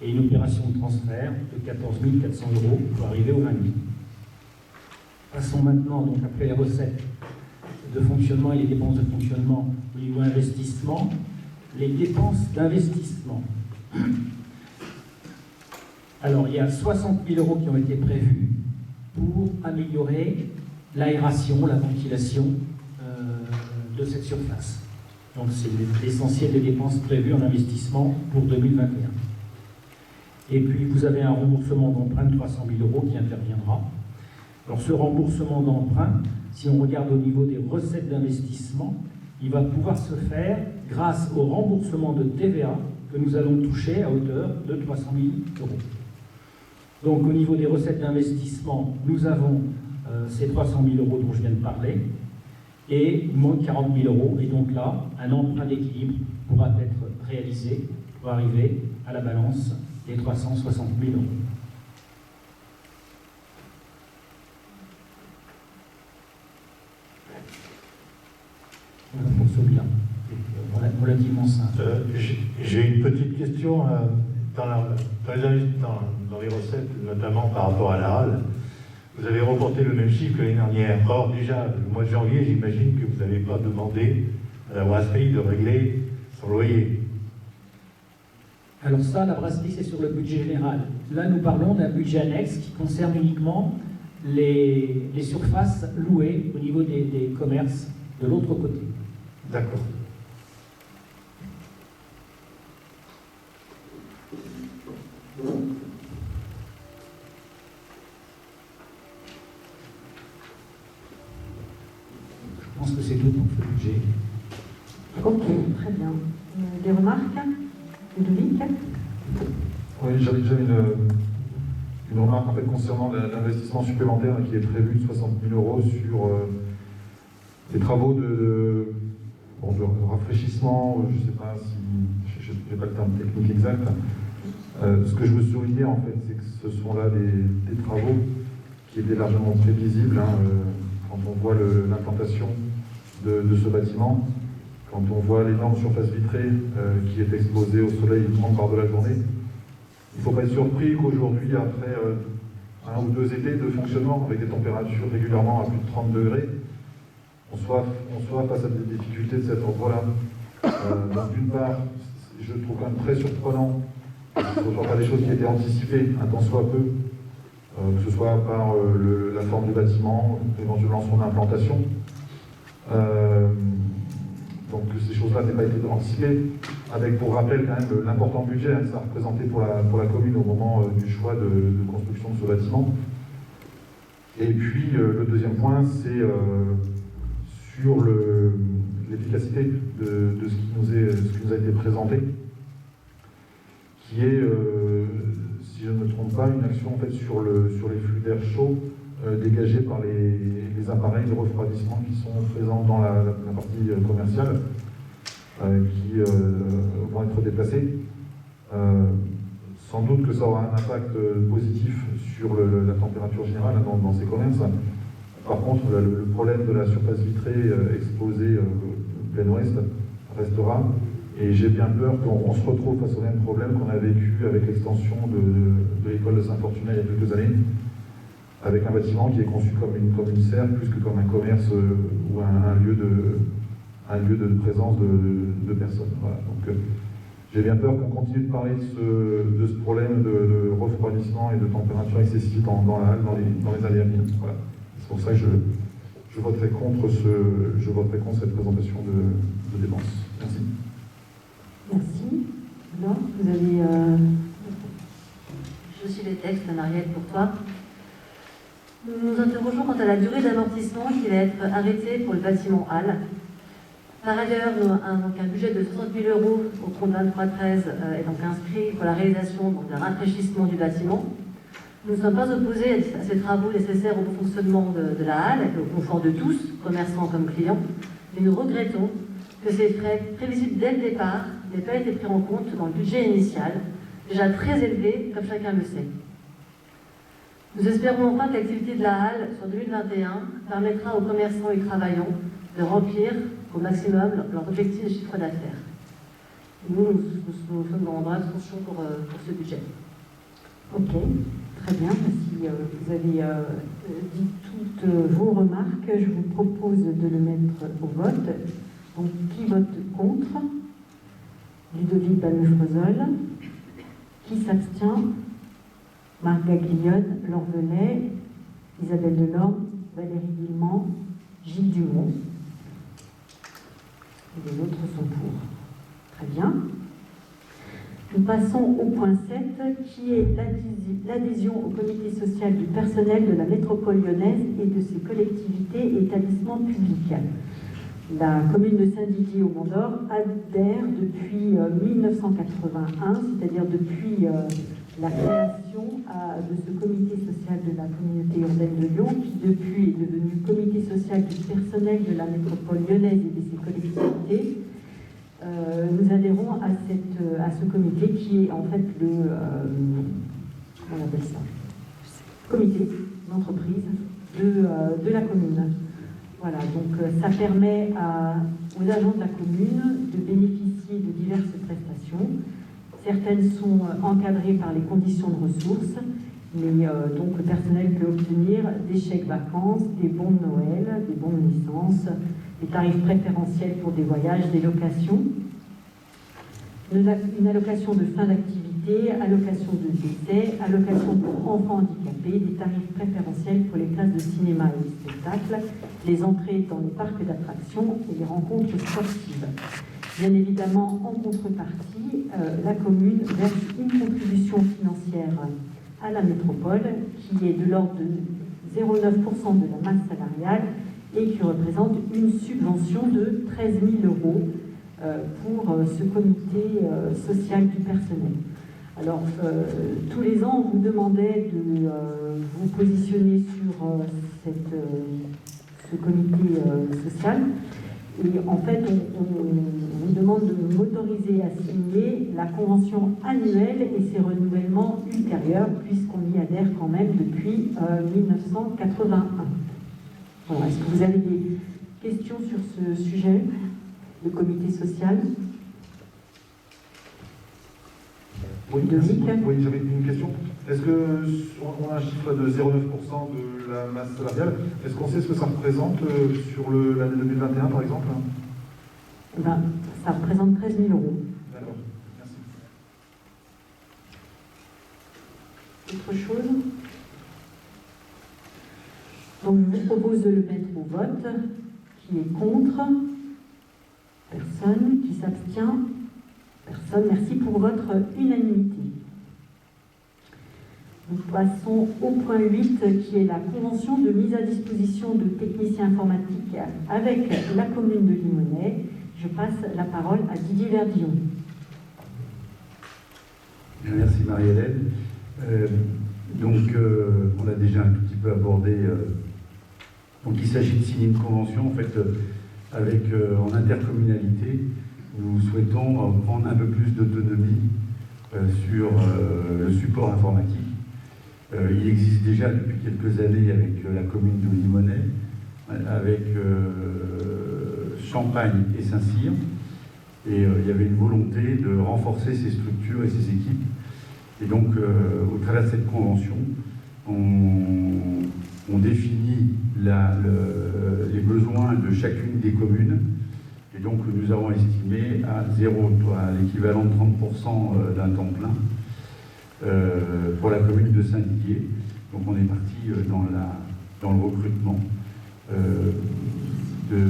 et une opération de transfert de 14 400 € pour arriver aux 20 000. Passons maintenant, donc après les recettes de fonctionnement et les dépenses de fonctionnement au niveau investissement, les dépenses d'investissement. Alors il y a 60 000 € qui ont été prévus pour améliorer l'aération, la ventilation de cette surface. Donc c'est l'essentiel des dépenses prévues en investissement pour 2021. Et puis vous avez un remboursement d'emprunt de 300 000 € qui interviendra. Alors ce remboursement d'emprunt, si on regarde au niveau des recettes d'investissement, il va pouvoir se faire grâce au remboursement de TVA que nous allons toucher à hauteur de 300 000 €. Donc au niveau des recettes d'investissement, nous avons ces 300 000 € dont je viens de parler, et il manque 40 000 €. Et donc là, un emprunt d'équilibre pourra être réalisé pour arriver à la balance des 360 000 €. Voilà pour ce bilan. Relativement simple.
J'ai une petite question. Dans les recettes, notamment par rapport à la halle, vous avez reporté le même chiffre que l'année dernière. Or, déjà, le mois de janvier, j'imagine que vous n'avez pas demandé à la brasserie de régler son loyer.
Alors ça, la brasserie, c'est sur le budget général. Là, nous parlons d'un budget annexe qui concerne uniquement les surfaces louées au niveau des commerces de l'autre côté.
D'accord.
Je pense que c'est tout pour ce budget.
Ok, très bien. Des remarques? Ludovic?
Oui, j'avais déjà une remarque en fait, concernant l'investissement supplémentaire qui est prévu de 60 000 euros sur les travaux de rafraîchissement, je ne sais pas si, je n'ai pas le terme technique exact. Ce que je veux souligner en fait, c'est que ce sont là des travaux qui étaient largement prévisibles quand on voit l'implantation de ce bâtiment, quand on voit l'énorme surface vitrée qui est exposée au soleil une grande part de la journée. Il ne faut pas être surpris qu'aujourd'hui, après 1 ou 2 étés de fonctionnement avec des températures régulièrement à plus de 30 degrés, on soit face à des difficultés de cet ordre-là. Donc d'une part, je trouve quand même très surprenant que ce ne soit pas des choses qui étaient anticipées, un tant soit peu, que ce soit par la forme du bâtiment, éventuellement son implantation. Donc ces choses-là n'aient pas été anticipées, avec pour rappel quand même l'important budget que ça représentait pour la commune au moment du choix de construction de ce bâtiment. Et puis le deuxième point, c'est sur l'efficacité de ce qui nous a été présenté, qui est, si je ne me trompe pas, une action en fait, sur les flux d'air chaud dégagés par les appareils de refroidissement qui sont présents dans la partie commerciale, qui vont être déplacés. Sans doute que ça aura un impact positif sur la température générale dans ces commerces. Par contre, le problème de la surface vitrée exposée plein ouest restera. Et j'ai bien peur qu'on se retrouve face au même problème qu'on a vécu avec l'extension de l'école de Saint-Fortuné il y a quelques années, avec un bâtiment qui est conçu comme une serre plus que comme un commerce ou un lieu de présence de personnes. Voilà. Donc, j'ai bien peur qu'on continue de parler de ce problème de refroidissement et de température excessive dans la halle dans les années à venir. Voilà. C'est pour ça que je voterai contre cette présentation de dépenses. Merci.
Merci. Alors, vous avez...
Je suis les textes, Marielle, pour toi. Nous nous interrogeons quant à la durée d'amortissement qui va être arrêtée pour le bâtiment Halle. Par ailleurs, un budget de 60 000 euros au compte 2313 est donc inscrit pour la réalisation d'un rafraîchissement du bâtiment. Nous ne sommes pas opposés à ces travaux nécessaires au bon fonctionnement de la halle et au confort de tous, commerçants comme clients, mais nous regrettons que ces frais prévisibles dès le départ n'aient pas été pris en compte dans le budget initial, déjà très élevé, comme chacun le sait. Nous espérons enfin que l'activité de la halle sur 2021 permettra aux commerçants y travaillant de remplir au maximum leur objectif de chiffre d'affaires. Nous sommes dans brave attention pour ce budget.
Ok, très bien. Si vous avez dit toutes vos remarques, je vous propose de le mettre au vote. Donc, qui vote contre? Ludovic Balmefrezol. Qui s'abstient? Marc Gaglione, Laure Venet, Isabelle Delorme, Valérie Guillemant, Gilles Dumont. Et les autres sont pour. Très bien. Nous passons au point 7, qui est l'adhésion au comité social du personnel de la métropole lyonnaise et de ses collectivités et établissements publics. La commune de Saint-Didier au Mont-d'Or adhère depuis 1981, c'est-à-dire depuis la création de ce comité social de la communauté urbaine de Lyon, qui depuis est devenu comité social du personnel de la métropole lyonnaise et de ses collectivités. Nous adhérons à ce comité qui est en fait on appelle ça, comité d'entreprise de la commune. Voilà, donc ça permet aux agents de la commune de bénéficier de diverses prestations. Certaines sont encadrées par les conditions de ressources, mais donc le personnel peut obtenir des chèques vacances, des bons de Noël, des bons de naissance, des tarifs préférentiels pour des voyages, des locations, une allocation de fin d'activité, allocation de décès, allocation pour enfants handicapés, des tarifs préférentiels pour les classes de cinéma et de spectacle, les entrées dans les parcs d'attractions et les rencontres sportives. Bien évidemment, en contrepartie, la commune verse une contribution financière à la métropole qui est de l'ordre de 0,9% de la masse salariale et qui représente une subvention de 13 000 euros pour ce comité social du personnel. Alors, tous les ans, on vous demandait de vous positionner sur ce comité social. Et en fait, on vous demande de m'autoriser à signer la convention annuelle et ses renouvellements ultérieurs, puisqu'on y adhère quand même depuis 1981. Voilà. Est-ce que vous avez des questions sur ce sujet, le comité social?
Oui, j'avais une question. Est-ce qu'on a un chiffre de 0,9% de la masse salariale? Est-ce qu'on sait ce que ça représente sur l'année 2021, par exemple?
Ben, ça représente 13 000 €.
D'accord, merci.
Autre chose? Donc, je vous propose de le mettre au vote. Qui est contre? Personne. Qui s'abstient? Personne. Merci pour votre unanimité. Nous passons au point 8, qui est la convention de mise à disposition de techniciens informatiques avec la commune de Limonest. Je passe la parole à Didier Verdillon.
Merci Marie-Hélène. On l'a déjà un tout petit peu abordé. Donc il s'agit de signer une convention en fait en intercommunalité. Nous souhaitons prendre un peu plus d'autonomie sur le support informatique. Il existe déjà depuis quelques années avec la commune de Limonest, avec Champagne et Saint-Cyr. Et il y avait une volonté de renforcer ces structures et ces équipes. Et donc, au travers de cette convention, on définit les besoins de chacune des communes. Et donc, nous avons estimé à l'équivalent de 30% d'un temps plein pour la commune de Saint-Didier. Donc, on est parti dans le recrutement de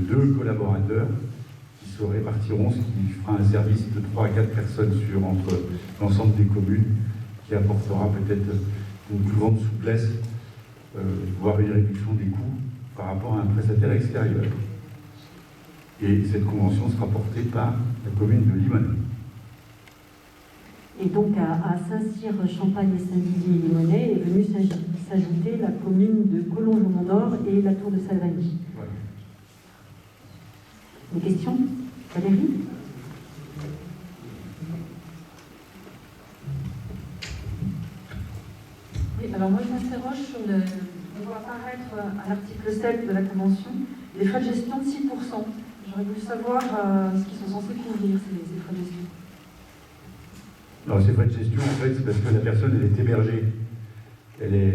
2 collaborateurs qui se répartiront, ce qui fera un service de 3 à 4 personnes entre l'ensemble des communes, qui apportera peut-être une plus grande souplesse, voire une réduction des coûts par rapport à un prestataire extérieur. Et cette convention sera portée par la commune de Limonest.
Et donc à Saint-Cyr, Champagne et Saint-Didier et Limonest est venue s'ajouter la commune de Collonges-au-Mont-d'Or et la Tour de Salvagny.
Ouais.
Des questions? Valérie?
Oui, alors moi je m'interroge sur on voit apparaître à l'article 7 de la Convention les frais de gestion de 6%. J'aurais voulu savoir ce qu'ils sont censés couvrir, ces frais de gestion.
Alors ces frais de gestion, en fait, c'est parce que la personne, elle est hébergée.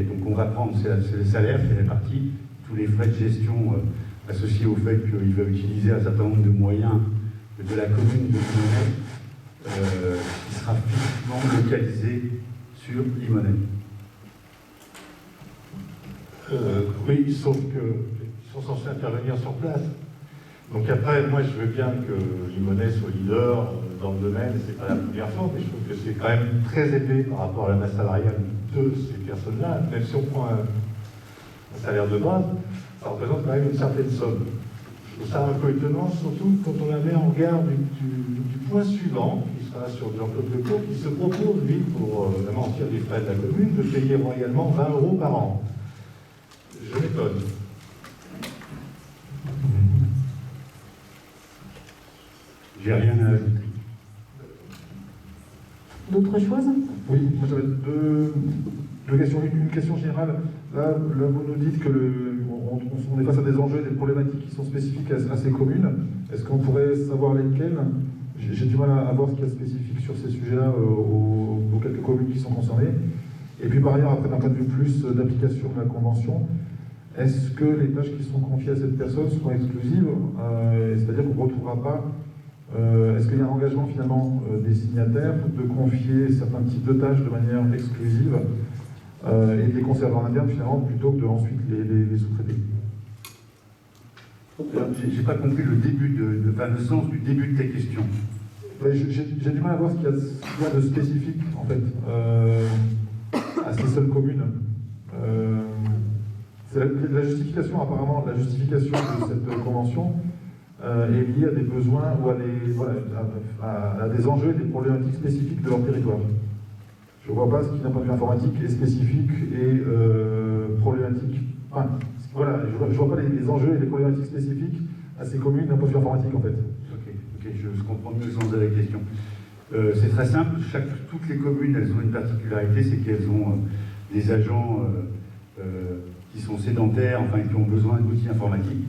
Donc on va prendre, c'est le salaire qui est réparti, tous les frais de gestion associés au fait qu'il va utiliser un certain nombre de moyens de la commune de Limonest, qui sera physiquement localisé sur Limonest.
Oui, sauf qu'ils sont censés intervenir sur place. Donc après, moi je veux bien que Limonest soit leader dans le domaine, c'est pas la première fois, mais je trouve que c'est quand même très élevé par rapport à la masse salariale de ces personnes-là. Même si on prend un salaire de base, ça représente quand même une certaine somme. Je trouve ça un peu étonnant, surtout quand on la met en regard du point suivant, qui sera sur Jean-Claude Lecourt, qui se propose, lui, pour amortir les frais de la commune, de payer royalement 20 € par an. Je m'étonne.
J'ai rien à ajouter.
D'autres choses?
Oui, moi j'avais deux questions. Une question générale. Là vous nous dites on est face à des enjeux et des problématiques qui sont spécifiques à ces communes. Est-ce qu'on pourrait savoir lesquelles? J'ai du mal à voir ce qu'il y a de spécifique sur ces sujets-là aux quelques communes qui sont concernées. Et puis par ailleurs, après d'un point de vue plus d'application de la Convention, est-ce que les tâches qui sont confiées à cette personne sont exclusives? C'est-à-dire qu'on ne retrouvera pas. Est-ce qu'il y a un engagement finalement des signataires de confier certains types de tâches de manière exclusive et de les conserver en interne finalement plutôt que de ensuite les sous-traiter?
J'ai pas compris le sens du début de ta question.
J'ai du mal à voir ce qu'il y a de spécifique en fait à ces seules communes. C'est la justification apparemment, la justification de cette convention est liée à des besoins ou à des enjeux et des problématiques spécifiques de leur territoire. Je ne vois pas ce qui, d'un point de vue informatique, est spécifique et problématique. Enfin, voilà, je ne vois pas les enjeux et les problématiques spécifiques à ces communes d'un point de vue informatique, en fait.
Ok, je comprends mieux le sens de la question. C'est très simple, toutes les communes, elles ont une particularité, c'est qu'elles ont des agents qui sont sédentaires, enfin qui ont besoin d'outils informatiques.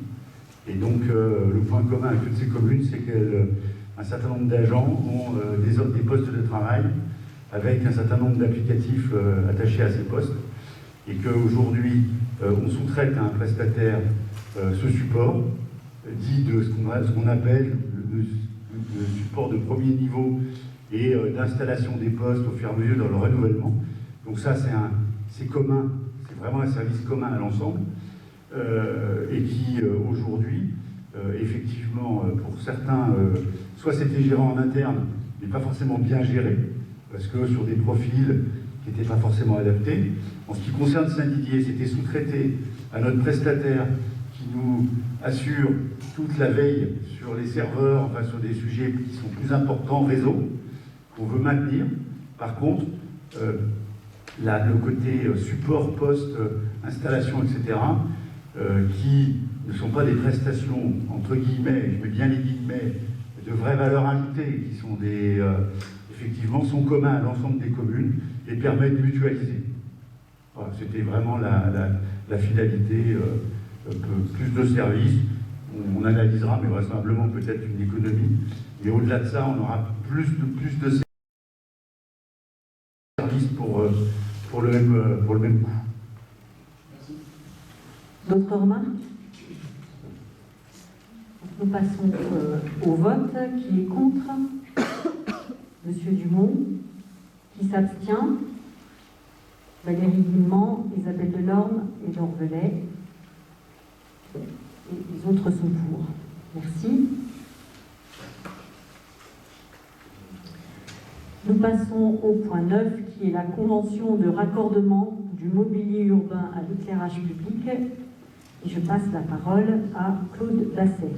Et donc, le point commun avec toutes ces communes, c'est qu'un certain nombre d'agents ont des postes de travail avec un certain nombre d'applicatifs attachés à ces postes. Et qu'aujourd'hui, on sous-traite à un prestataire ce support, dit de ce qu'on appelle le support de premier niveau et d'installation des postes au fur et à mesure dans le renouvellement. Donc ça, c'est commun, c'est vraiment un service commun à l'ensemble, et qui, aujourd'hui, effectivement, pour certains, soit c'était géré en interne, mais pas forcément bien géré, parce que sur des profils qui n'étaient pas forcément adaptés. En ce qui concerne Saint-Didier, c'était sous-traité à notre prestataire qui nous assure toute la veille sur les serveurs, enfin sur des sujets qui sont plus importants, réseau, qu'on veut maintenir. Par contre, le côté support, poste, installation, etc., qui ne sont pas des prestations, entre guillemets, je mets bien les guillemets, de vraie valeur ajoutée, qui sont effectivement, sont communs à l'ensemble des communes et permettent de mutualiser. Voilà, c'était vraiment la finalité, plus de services. On analysera, mais vraisemblablement peut-être une économie. Et au-delà de ça, on aura plus de services pour le même coût.
D'autres remarques? Nous passons au vote. Qui est contre? Monsieur Dumont. Qui s'abstient? Valérie Guillemant, Isabelle Delorme et Jean Revelet. Et les autres sont pour. Merci. Nous passons au point 9, qui est la convention de raccordement du mobilier urbain à l'éclairage public. Et je passe la parole à Claude Basset.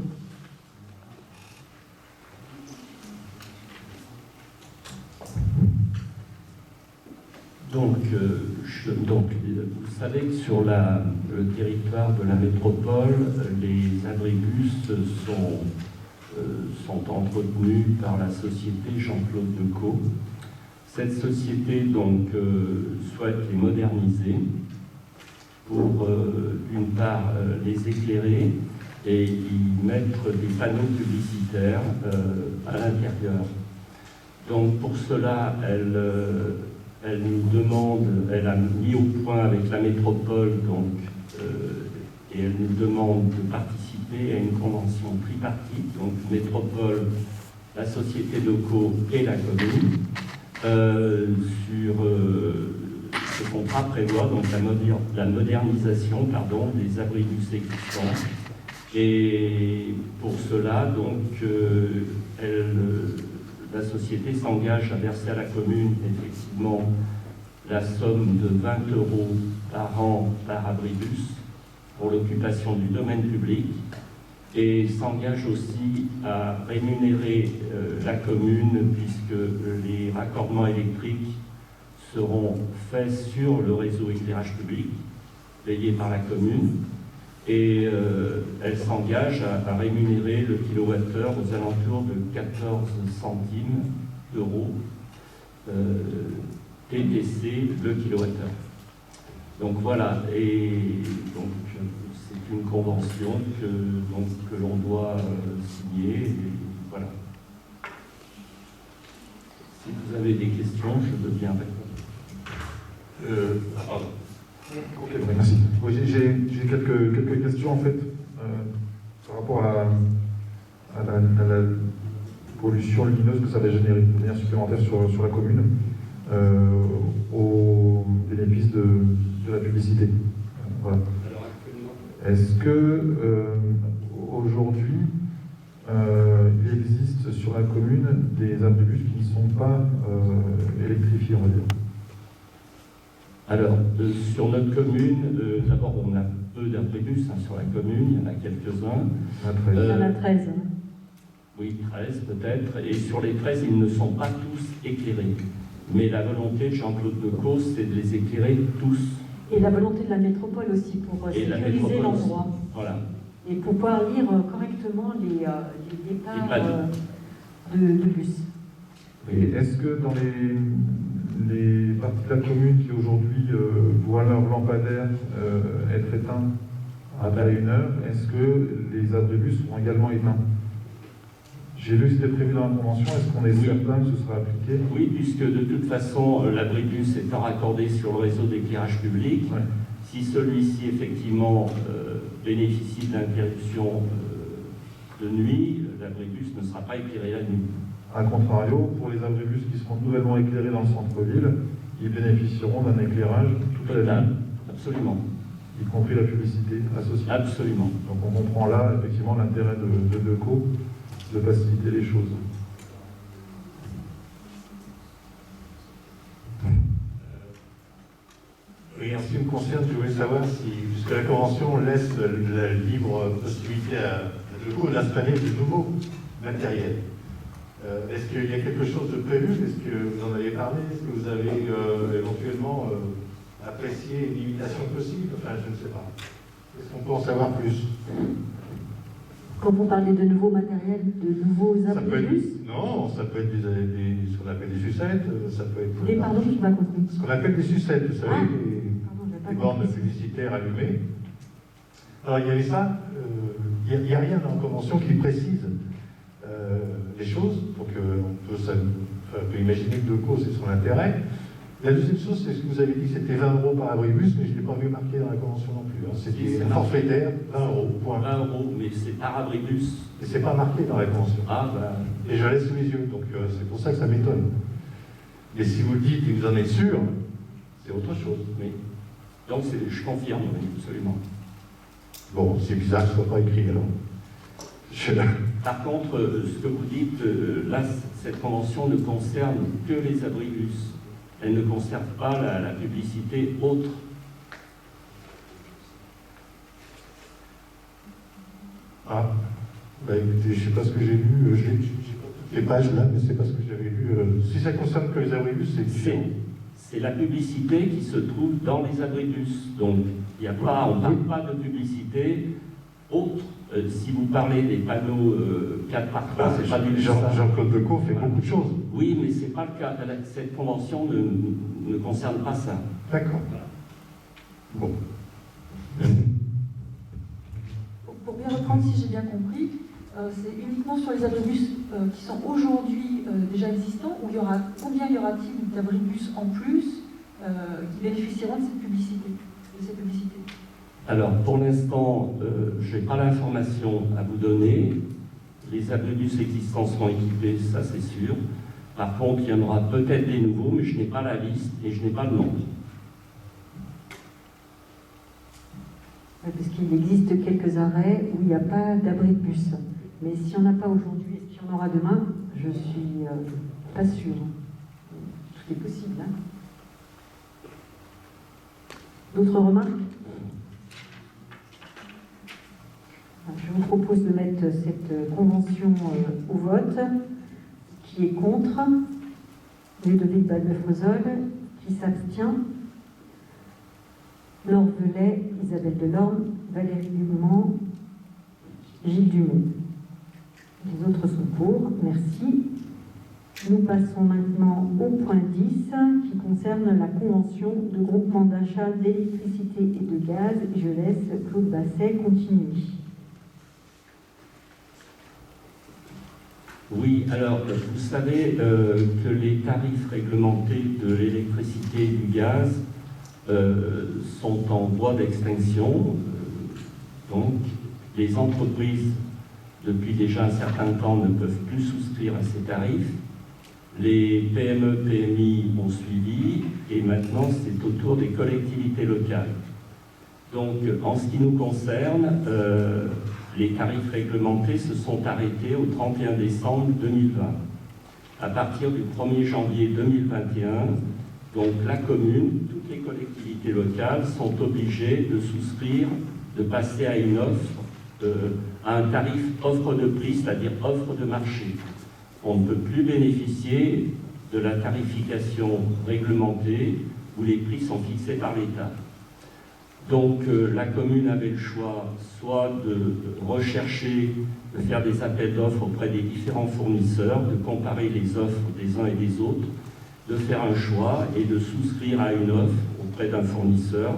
Donc, vous savez que sur le territoire de la métropole, les abribus sont entretenus par la société Jean-Claude Decaux. Cette société donc souhaite les moderniser pour, d'une part, les éclairer et y mettre des panneaux publicitaires à l'intérieur. Donc pour cela, elle nous demande, elle a mis au point avec la métropole, et elle nous demande de participer à une convention tripartite, donc métropole, la société Decaux et la commune. Ce contrat prévoit donc la modernisation des abribus existants. Et pour cela, donc, la société s'engage à verser à la commune effectivement la somme de 20 € par an par abribus pour l'occupation du domaine public et s'engage aussi à rémunérer la commune puisque les raccordements électriques seront faits sur le réseau éclairage public payé par la commune. Et elle s'engage à rémunérer le kilowattheure aux alentours de 14 centimes d'euros TTC le kilowattheure. Donc voilà, et donc c'est une convention que l'on doit signer. Et voilà. Si vous avez des questions, je veux bien répondre.
Ok, merci. Oui, j'ai quelques questions en fait par rapport à la pollution lumineuse que ça va générer de manière supplémentaire sur la commune au bénéfice de la publicité. Voilà. Est-ce que aujourd'hui il existe sur la commune des abribus qui ne sont pas électrifiés, on va dire?
Alors, sur notre commune, d'abord, on a peu d'abribus sur la commune, il y en a quelques-uns.
Il y en a 13.
Oui, 13 peut-être. Et sur les 13, ils ne sont pas tous éclairés. Mais la volonté de Jean-Claude Decaux, c'est de les éclairer tous.
Et la volonté de la métropole aussi pour
Et la
sécuriser
métropole
l'endroit.
aussi. Voilà.
Et pour pouvoir lire correctement les départs de bus.
Et est-ce que dans les parties de la commune qui aujourd'hui voient leur lampadaire être éteint après 1 heure, est-ce que les abribus seront également éteints? J'ai lu que c'était prévu dans la convention, est-ce qu'on est certain que ce sera appliqué?
Oui, puisque de toute façon, l'abribus étant raccordé sur le réseau d'éclairage public,
Ouais.
si celui-ci effectivement bénéficie d'interruption de nuit, l'abribus ne sera pas éclairé la nuit.
A contrario, pour les abribus qui seront nouvellement éclairés dans le centre-ville, ils bénéficieront d'un éclairage toute la
Total.
nuit,
Absolument.
y compris la publicité associée.
Absolument.
Donc on comprend là effectivement l'intérêt de Decaux de faciliter les choses.
Oui, en ce qui me concerne, je voulais savoir si, puisque la Convention laisse la libre possibilité à Decaux d'installer de nouveaux matériels, est-ce qu'il y a quelque chose de prévu? Est-ce que vous en avez parlé? Est-ce que vous avez éventuellement apprécié une limitation possible? Enfin, je ne sais pas. Est-ce qu'on peut en savoir plus?
Quand vous parlez de nouveaux matériels, de nouveaux
Ça peut être,
abribus,
non, ça peut être ce qu'on appelle des sucettes, ça peut être
pardon, je n'ai pas compris.
ce qu'on appelle des sucettes, vous savez,
Ah,
des
j'avais pas
bornes
compris.
publicitaires allumées. Alors il y avait ça, il n'y a rien dans la Convention qui précise les choses, donc on peut imaginer que Decaux c'est son intérêt. La deuxième chose, c'est ce que vous avez dit, c'était 20 € par abribus, mais je ne l'ai pas vu marqué dans la Convention non plus. Hein. C'était forfaitaire, 20 €, point.
20 €, mais c'est par abribus.
Et c'est pas marqué dans la Convention.
Ah, ben,
Et je laisse sous les yeux, donc c'est pour ça que ça m'étonne. Mais si vous le dites et que vous en êtes sûr, c'est autre chose.
oui. Donc, je confirme, oui, absolument.
Bon, c'est bizarre que ce ne soit pas écrit alors.
Par contre, ce que vous dites, là, cette convention ne concerne que les abribus. Elle ne concerne pas la publicité autre.
Ah, bah écoutez, je ne sais pas ce que j'ai lu, j'ai pas toutes les pages là, mais c'est pas ce que j'avais lu. Si ça concerne que les abribus, c'est différent.
C'est la publicité qui se trouve dans les abribus. Donc, on ne parle pas de publicité autre. Si vous parlez des panneaux 4x3, c'est pas du tout ça.
Jean-Claude Decaux fait beaucoup de choses.
Oui, mais ce n'est pas le cas. Cette convention ne concerne pas ça.
D'accord. Bon.
Pour bien reprendre, si j'ai bien compris, c'est uniquement sur les abribus qui sont aujourd'hui déjà existants, où combien y aura-t-il d'abribus en plus qui bénéficieront de cette publicité,
Alors, pour l'instant, je n'ai pas l'information à vous donner. Les abribus existants seront équipés, ça c'est sûr. Par contre, il y en aura peut-être des nouveaux, mais je n'ai pas la liste et je n'ai pas le nombre.
Parce qu'il existe quelques arrêts où il n'y a pas d'abri de bus. Mais s'il n'y en a pas aujourd'hui, est-ce qu'il y en aura demain? Je suis pas sûre. Tout est possible. Hein. D'autres remarques? Je vous propose de mettre cette convention au vote. Qui est contre? Ludovic Balbefrezol. Qui s'abstient? Laure Velay, Isabelle Delorme, Valérie Lugman, Gilles Dumont. Les autres sont pour. Merci. Nous passons maintenant au point 10 qui concerne la convention de groupement d'achat d'électricité et de gaz. Je laisse Claude Basset continuer.
Oui, alors vous savez que les tarifs réglementés de l'électricité et du gaz sont en voie d'extinction. Donc, les entreprises, depuis déjà un certain temps, ne peuvent plus souscrire à ces tarifs. Les PME, PMI ont suivi, et maintenant, c'est au tour des collectivités locales. Donc, en ce qui nous concerne, les tarifs réglementés se sont arrêtés au 31 décembre 2020. À partir du 1er janvier 2021, donc la commune, toutes les collectivités locales sont obligées de souscrire, de passer à une offre, à un tarif offre de prix, c'est-à-dire offre de marché. On ne peut plus bénéficier de la tarification réglementée où les prix sont fixés par l'État. Donc la commune avait le choix soit de rechercher, de faire des appels d'offres auprès des différents fournisseurs, de comparer les offres des uns et des autres, de faire un choix et de souscrire à une offre auprès d'un fournisseur,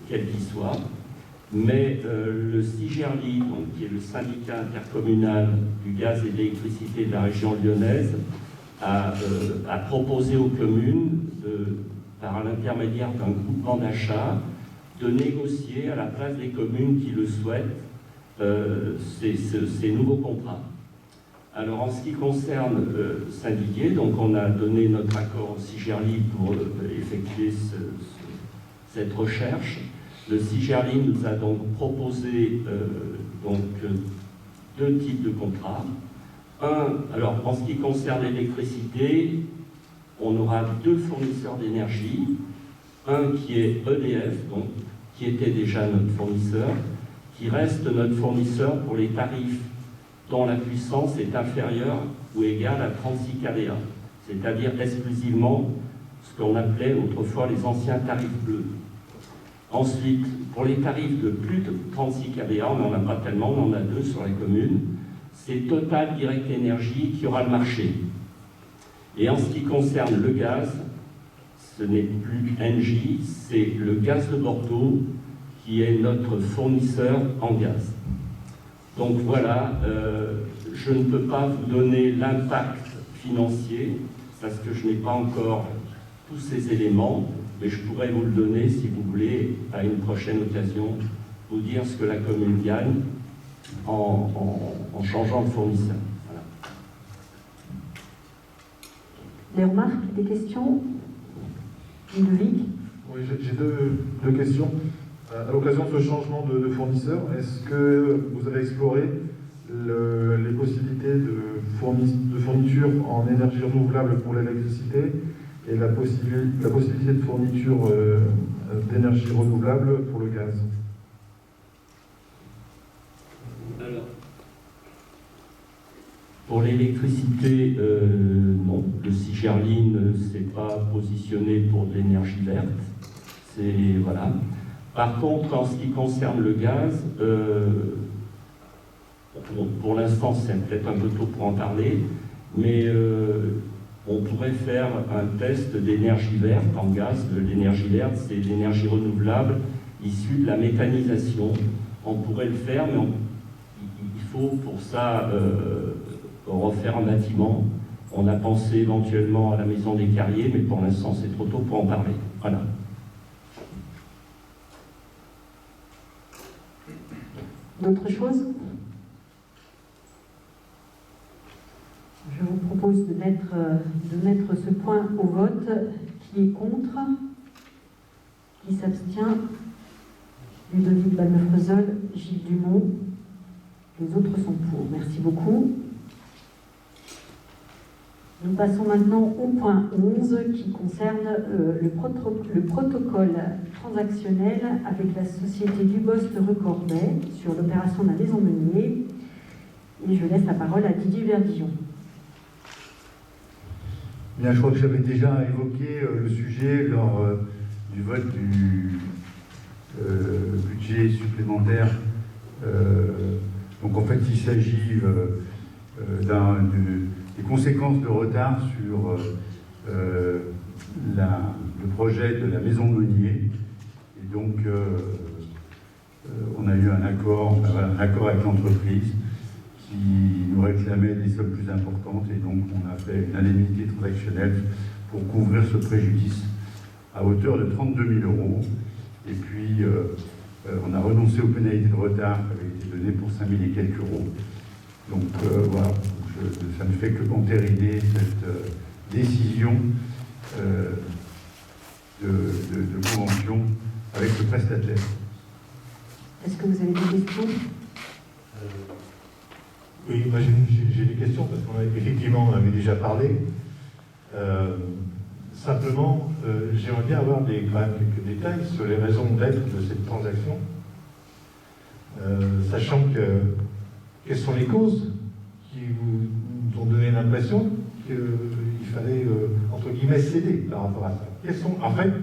quel qu'il soit. Mais le CIGERLI, donc, qui est le syndicat intercommunal du gaz et de l'électricité de la région lyonnaise, a proposé aux communes, par l'intermédiaire d'un groupement d'achat, de négocier à la place des communes qui le souhaitent ces nouveaux contrats. Alors en ce qui concerne Saint-Didier, donc on a donné notre accord au CIGERLI pour effectuer cette recherche. Le CIGERLI nous a donc proposé deux types de contrats. Alors en ce qui concerne l'électricité, on aura deux fournisseurs d'énergie, un qui est EDF, donc, qui était déjà notre fournisseur, qui reste notre fournisseur pour les tarifs dont la puissance est inférieure ou égale à 36 kVA, c'est-à-dire exclusivement ce qu'on appelait autrefois les anciens tarifs bleus. Ensuite, pour les tarifs de plus de 36 kVA, on n'en a pas tellement, on en a deux sur la commune, c'est Total Direct Énergie qui aura le marché. Et en ce qui concerne le gaz, ce n'est plus Engie, c'est le Gaz de Bordeaux qui est notre fournisseur en gaz. Donc voilà, je ne peux pas vous donner l'impact financier, parce que je n'ai pas encore tous ces éléments, mais je pourrais vous le donner, si vous voulez, à une prochaine occasion, vous dire ce que la commune gagne en changeant de fournisseur. Voilà.
Des remarques, des questions? Ludovic?
Oui, j'ai deux questions. À l'occasion de ce changement de fournisseur, est-ce que vous avez exploré les possibilités de fourniture en énergie renouvelable pour l'électricité et la possibilité de fourniture d'énergie renouvelable pour le gaz?
Alors, pour l'électricité, non. Le CIGERLI ne s'est pas positionné pour de l'énergie verte. Voilà. Par contre, en ce qui concerne le gaz, pour l'instant, c'est peut-être un peu tôt pour en parler, mais on pourrait faire un test d'énergie verte en gaz. L'énergie verte, c'est l'énergie renouvelable issue de la méthanisation. On pourrait le faire, mais il faut pour ça refaire un bâtiment. On a pensé éventuellement à la maison des Carriers, mais pour l'instant, c'est trop tôt pour en parler. Voilà.
D'autres choses? Je vous propose de mettre ce point au vote. Qui est contre? Qui s'abstient? Ludovic Bannefrezel, Gilles Dumont. Les autres sont pour. Merci beaucoup. Nous passons maintenant au point 11 qui concerne le protocole transactionnel avec la société Dubost Recorbet sur l'opération de la maison Meunier. Et je laisse la parole à Didier Verdillon.
Bien, je crois que j'avais déjà évoqué le sujet lors du vote du budget supplémentaire. Donc en fait, il s'agit des conséquences de retard sur le projet de la maison Meunier. Et donc, on a eu un accord avec l'entreprise qui nous réclamait des sommes plus importantes, et donc on a fait une indemnité transactionnelle pour couvrir ce préjudice à hauteur de 32 000 €. Et puis, on a renoncé aux pénalités de retard qui avaient été données pour 5 000 et quelques euros. Donc voilà, ça ne fait que entériner cette décision de convention avec le prestataire.
Est-ce que vous avez des questions?
Oui, moi j'ai des questions parce qu'effectivement on avait déjà parlé. Simplement, j'aimerais bien avoir quand même quelques détails sur les raisons d'être de cette transaction, sachant quelles sont les causes qui vous ont donné l'impression qu'il entre guillemets, cédé par rapport à ça. En fait,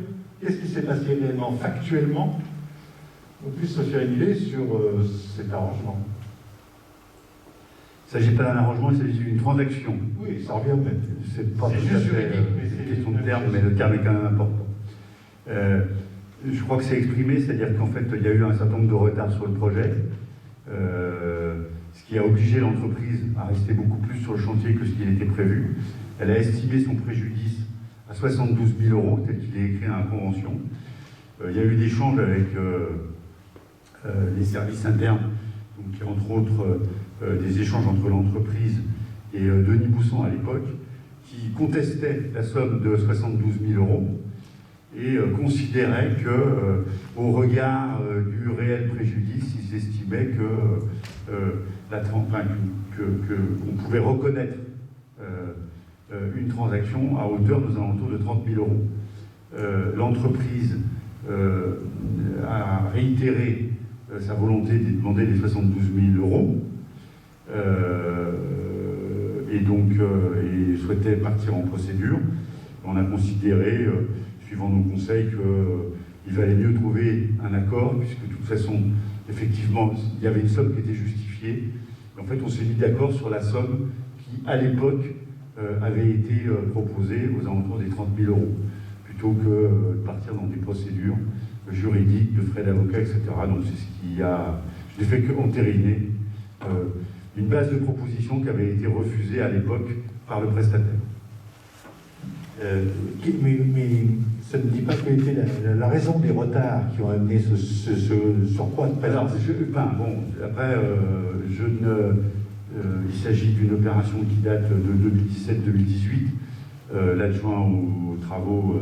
qu'est-ce qui s'est passé réellement, factuellement, on puisse se faire une idée sur cet arrangement?
Il ne s'agit pas d'un arrangement, il s'agit d'une transaction.
Oui, ça revient au même.
C'est pas
juste juridique, mais
c'est une question de terme, mais le terme est quand même important. Je crois que c'est exprimé, c'est-à-dire qu'en fait, il y a eu un certain nombre de retards sur le projet, ce qui a obligé l'entreprise à rester beaucoup plus sur le chantier que ce qui était prévu. Elle a estimé son préjudice à 72 000 €, tel qu'il est écrit dans la convention. Il y a eu des échanges avec les services internes, donc entre autres des échanges entre l'entreprise et Denis Bousson à l'époque, qui contestait la somme de 72 000 € et considérait que, au regard du réel préjudice, ils estimaient qu'on pouvait reconnaître une transaction à hauteur aux alentours de 30 000 €. L'entreprise a réitéré sa volonté de demander les 72 000 €. Et donc il souhaitait partir en procédure. On a considéré, suivant nos conseils, qu'il valait mieux trouver un accord, puisque de toute façon, effectivement, il y avait une somme qui était justifiée. Et en fait, on s'est mis d'accord sur la somme qui, à l'époque, avait été proposée aux alentours des 30 000 €, plutôt que de partir dans des procédures juridiques, de frais d'avocat, etc. Donc c'est ce qui a... Je n'ai fait qu'entériner une base de proposition qui avait été refusée à l'époque par le prestataire.
Mais ça ne dit pas quelle était la raison des retards qui ont amené ce surcroît de présence.
Il s'agit d'une opération qui date de 2017-2018. L'adjoint aux travaux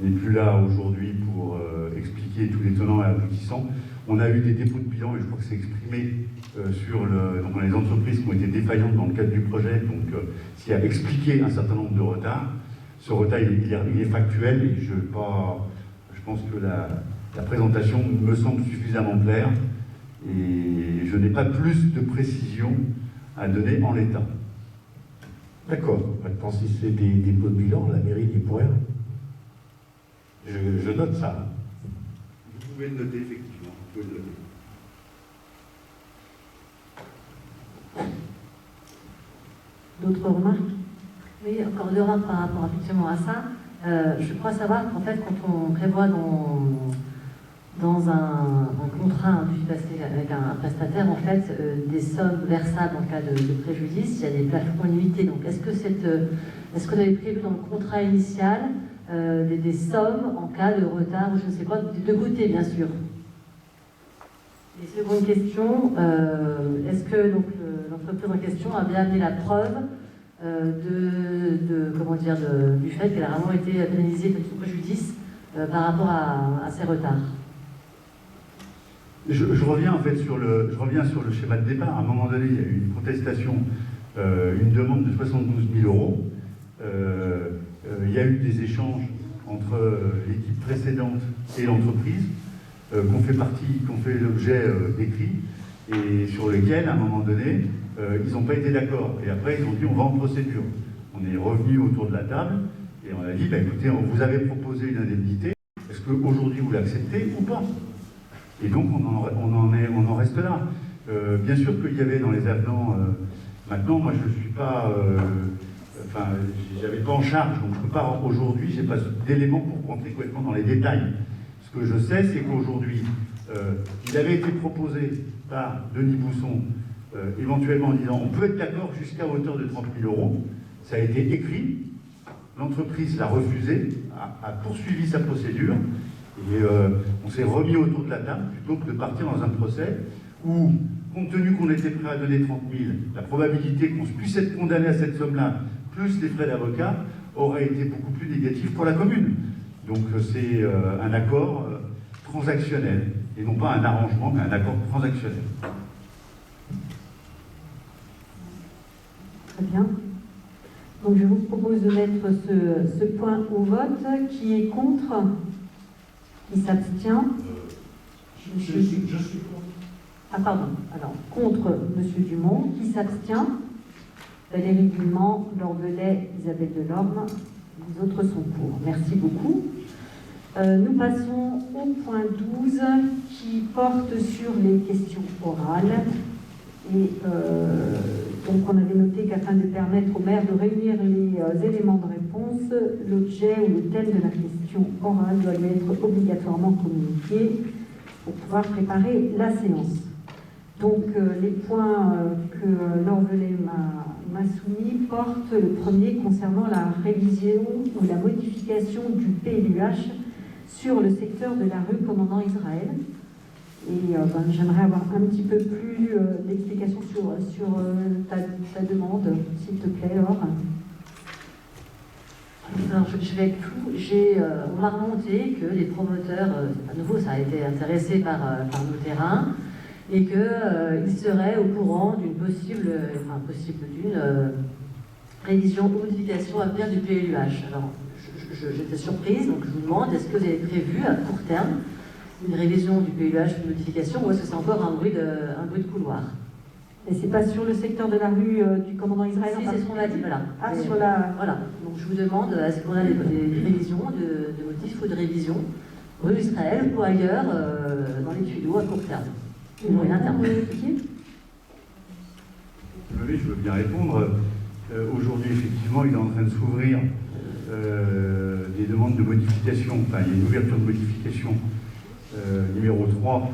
n'est plus là aujourd'hui pour expliquer tous les tenants et aboutissants. On a eu des dépôts de bilan, et je crois que c'est exprimé dans les entreprises qui ont été défaillantes dans le cadre du projet, donc ce qui a expliqué un certain nombre de retards. Ce retard, il est factuel, et je pense que la présentation me semble suffisamment claire, et je n'ai pas plus de précision à donner en l'état.
D'accord. Maintenant, si c'est des dépôts de bilan, la mairie n'y pourrait rien. Je note ça.
Vous pouvez le noter, effectivement. Vous pouvez le noter.
D'autres remarques?
Oui, encore deux remarques par rapport effectivement à ça. Je crois savoir qu'en fait, quand on prévoit dans un contrat avec un prestataire, en fait, des sommes versables en cas de préjudice, il y a des plafonds limités. Donc, est-ce que vous avez prévu dans le contrat initial des sommes en cas de retard, ou je ne sais pas, de côté, bien sûr? Et seconde question, est-ce que l'entreprise en question a bien amené la preuve du fait qu'elle a vraiment été pénalisée de son préjudice par rapport à ces retards?
Je reviens en fait sur le schéma de départ. À un moment donné, il y a eu une contestation, une demande de 72 000 €. Il y a eu des échanges entre l'équipe précédente et l'entreprise, qu'on fait l'objet d'écrits, et sur lesquels, à un moment donné, ils n'ont pas été d'accord. Et après, ils ont dit on va en procédure. On est revenu autour de la table et on a dit écoutez, on vous avait proposé une indemnité, est-ce qu'aujourd'hui vous l'acceptez ou pas? Et donc on en reste là. Bien sûr qu'il y avait dans les avenants, maintenant moi je ne suis pas, j'avais pas en charge, donc je ne peux pas aujourd'hui, j'ai pas d'éléments pour rentrer complètement dans les détails. Ce que je sais, c'est qu'aujourd'hui, il avait été proposé par Denis Bousson, éventuellement en disant on peut être d'accord jusqu'à hauteur de 30 000 €. Ça a été écrit, l'entreprise l'a refusé, a poursuivi sa procédure, et on s'est remis autour de la table plutôt que de partir dans un procès où, compte tenu qu'on était prêt à donner 30 000, la probabilité qu'on puisse être condamné à cette somme-là, plus les frais d'avocat, aurait été beaucoup plus négative pour la commune. Donc c'est un accord transactionnel, et non pas un arrangement, mais un accord transactionnel.
Très bien. Donc je vous propose de mettre ce point au vote. Qui est contre? Qui s'abstient?
Je suis contre.
Ah pardon. Alors, contre Monsieur Dumont. Qui s'abstient? Valérie Guillemant, Laure Belay, Isabelle Delorme Les autres sont pour. Merci beaucoup. Nous passons au point 12 qui porte sur les questions orales. Et donc on avait noté qu'afin de permettre au maire de réunir les éléments de réponse, l'objet ou le thème de la question orale doit lui être obligatoirement communiqué pour pouvoir préparer la séance. Donc les points que Lorvelet m'a soumis portent le premier concernant la révision ou la modification du PLUH sur le secteur de la rue Commandant Israël. Et j'aimerais avoir un petit peu plus d'explications sur ta demande, s'il te plaît, Laure.
Alors, je vais être flou. On m'a remonté que les promoteurs, à nouveau, ça a été intéressé par nos terrains, et qu'ils seraient au courant d'une possible révision ou modification à venir du PLUH. Alors, j'étais surprise, donc je vous demande, est-ce que vous avez prévu à court terme une révision du PLUH, une modification, ou est-ce que c'est encore un bruit de couloir?
Et c'est pas sur le secteur de la rue du Commandant Israël?
Si, c'est ce qu'on m'a dit, voilà.
Ah, sur la...
Voilà. Donc je vous demande, est-ce qu'on a des révisions de motifs ou de révisions rue d'Israël ou ailleurs dans les tuyaux à court terme?
Oui, je veux bien répondre. Aujourd'hui, effectivement, il est en train de s'ouvrir des demandes de modification, enfin, il y a une ouverture de modification numéro 3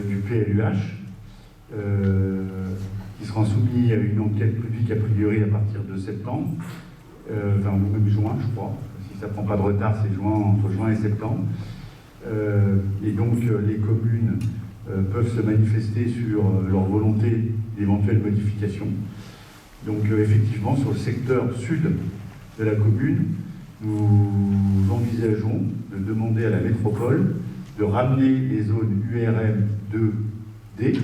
du PLUH, qui sera soumis à une enquête publique a priori à partir de septembre, enfin, ou même juin, je crois. Si ça ne prend pas de retard, c'est entre juin et septembre. Et donc, les communes peuvent se manifester sur leur volonté d'éventuelles modifications. Donc effectivement, sur le secteur sud de la commune, nous envisageons de demander à la métropole de ramener les zones URM 2D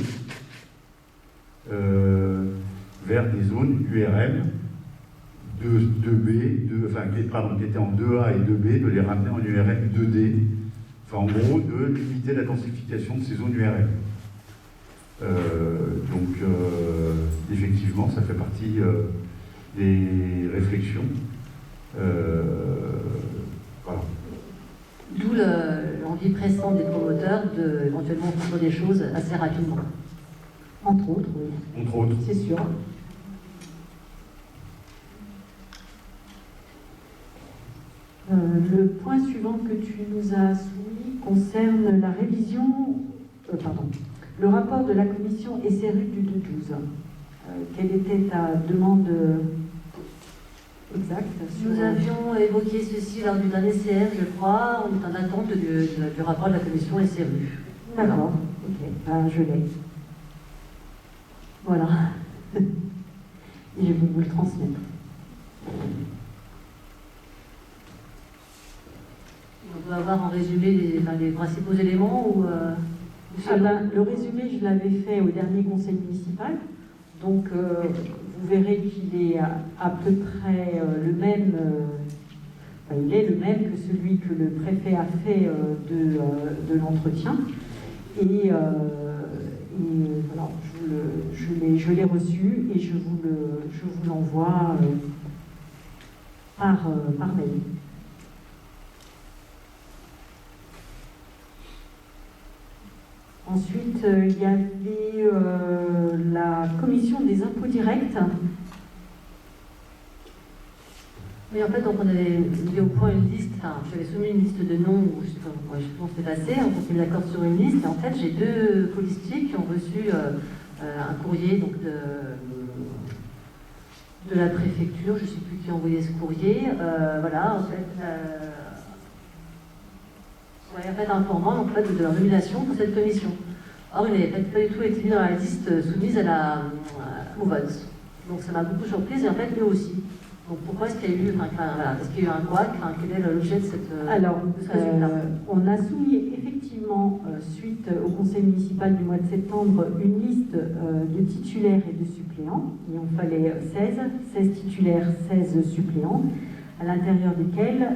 vers des zones URM 2B, qui étaient en 2A et 2B, de les ramener en URM 2D. Enfin, en gros, de limiter la densification de ces zones URM. Donc, effectivement, ça fait partie des réflexions. Voilà.
D'où l'envie pressante des promoteurs d'éventuellement faire des choses assez rapidement.
Entre autres, oui.
Entre autres.
C'est sûr. Le point suivant que tu nous as soumis concerne la révision, le rapport de la commission SRU du 2-12. Quelle était ta demande exacte?
Nous avions évoqué ceci lors du dernier CR, je crois. On est en attente du rapport de la commission SRU.
D'accord, ok, je l'ai. Voilà. Et je vais vous le transmettre.
On doit avoir en résumé les principaux éléments ou
le résumé, je l'avais fait au dernier conseil municipal. Donc, vous verrez qu'il est à peu près le même. Il est le même que celui que le préfet a fait de l'entretien. Et voilà, je l'ai reçu et je vous l'envoie par mail. Ensuite, il y avait la commission des impôts directs.
Oui, en fait, donc on avait mis au point une liste, j'avais soumis une liste de noms, où je sais pas comment c'est passé, on s'est mis d'accord sur une liste, et en fait, j'ai deux colistiers qui ont reçu un courrier donc, de la préfecture, je ne sais plus qui a envoyé ce courrier, voilà, en fait, informant en fait, de leur nomination pour cette commission. Or, il n'avait pas du tout été mis dans la liste soumise au vote. Donc ça m'a beaucoup surprise, et en fait, eux aussi. Donc pourquoi est-ce qu'il y a eu, est-ce qu'il y a eu un couac, quel est l'objet de ce résultat?
On a soumis effectivement, suite au conseil municipal du mois de septembre, une liste de titulaires et de suppléants. Il en fallait 16 titulaires, 16 suppléants, à l'intérieur desquels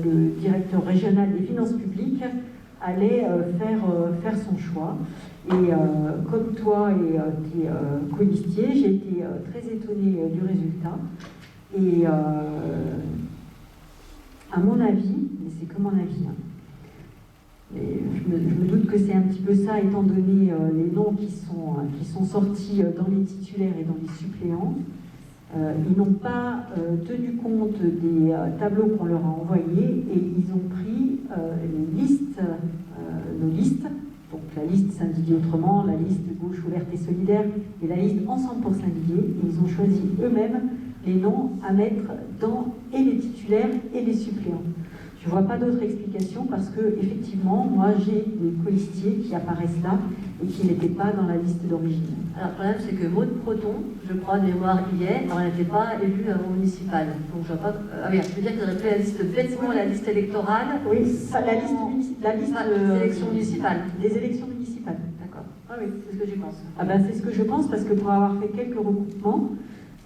le directeur régional des finances publiques allait faire son choix. Et comme toi et tes colistiers, j'ai été très étonnée du résultat. Et À mon avis, mais c'est que mon avis, hein, et je me doute que c'est un petit peu ça, étant donné les noms qui sont sortis dans les titulaires et dans les suppléants. Ils n'ont pas tenu compte des tableaux qu'on leur a envoyés et ils ont pris les listes, nos listes, donc la liste Saint-Didier Autrement, la liste Gauche Ouverte et Solidaire et la liste Ensemble pour Saint-Didier. Et ils ont choisi eux-mêmes les noms à mettre dans et les titulaires et les suppléants. Je ne vois pas d'autre explication parce que, effectivement, moi j'ai des colistiers qui apparaissent là et qui n'étaient pas dans la liste d'origine.
Alors le problème c'est que Maud Proton, je crois de mémoire hier, elle n'était pas élue au municipal. Donc je vois pas. Ah oui, je veux dire qu'ils auraient pris la liste bêtement la liste électorale.
Oui, la liste
des élections municipales.
Des élections municipales.
D'accord. Ah oui, c'est ce que je pense.
Ah ben, c'est ce que je pense parce que pour avoir fait quelques recoupements,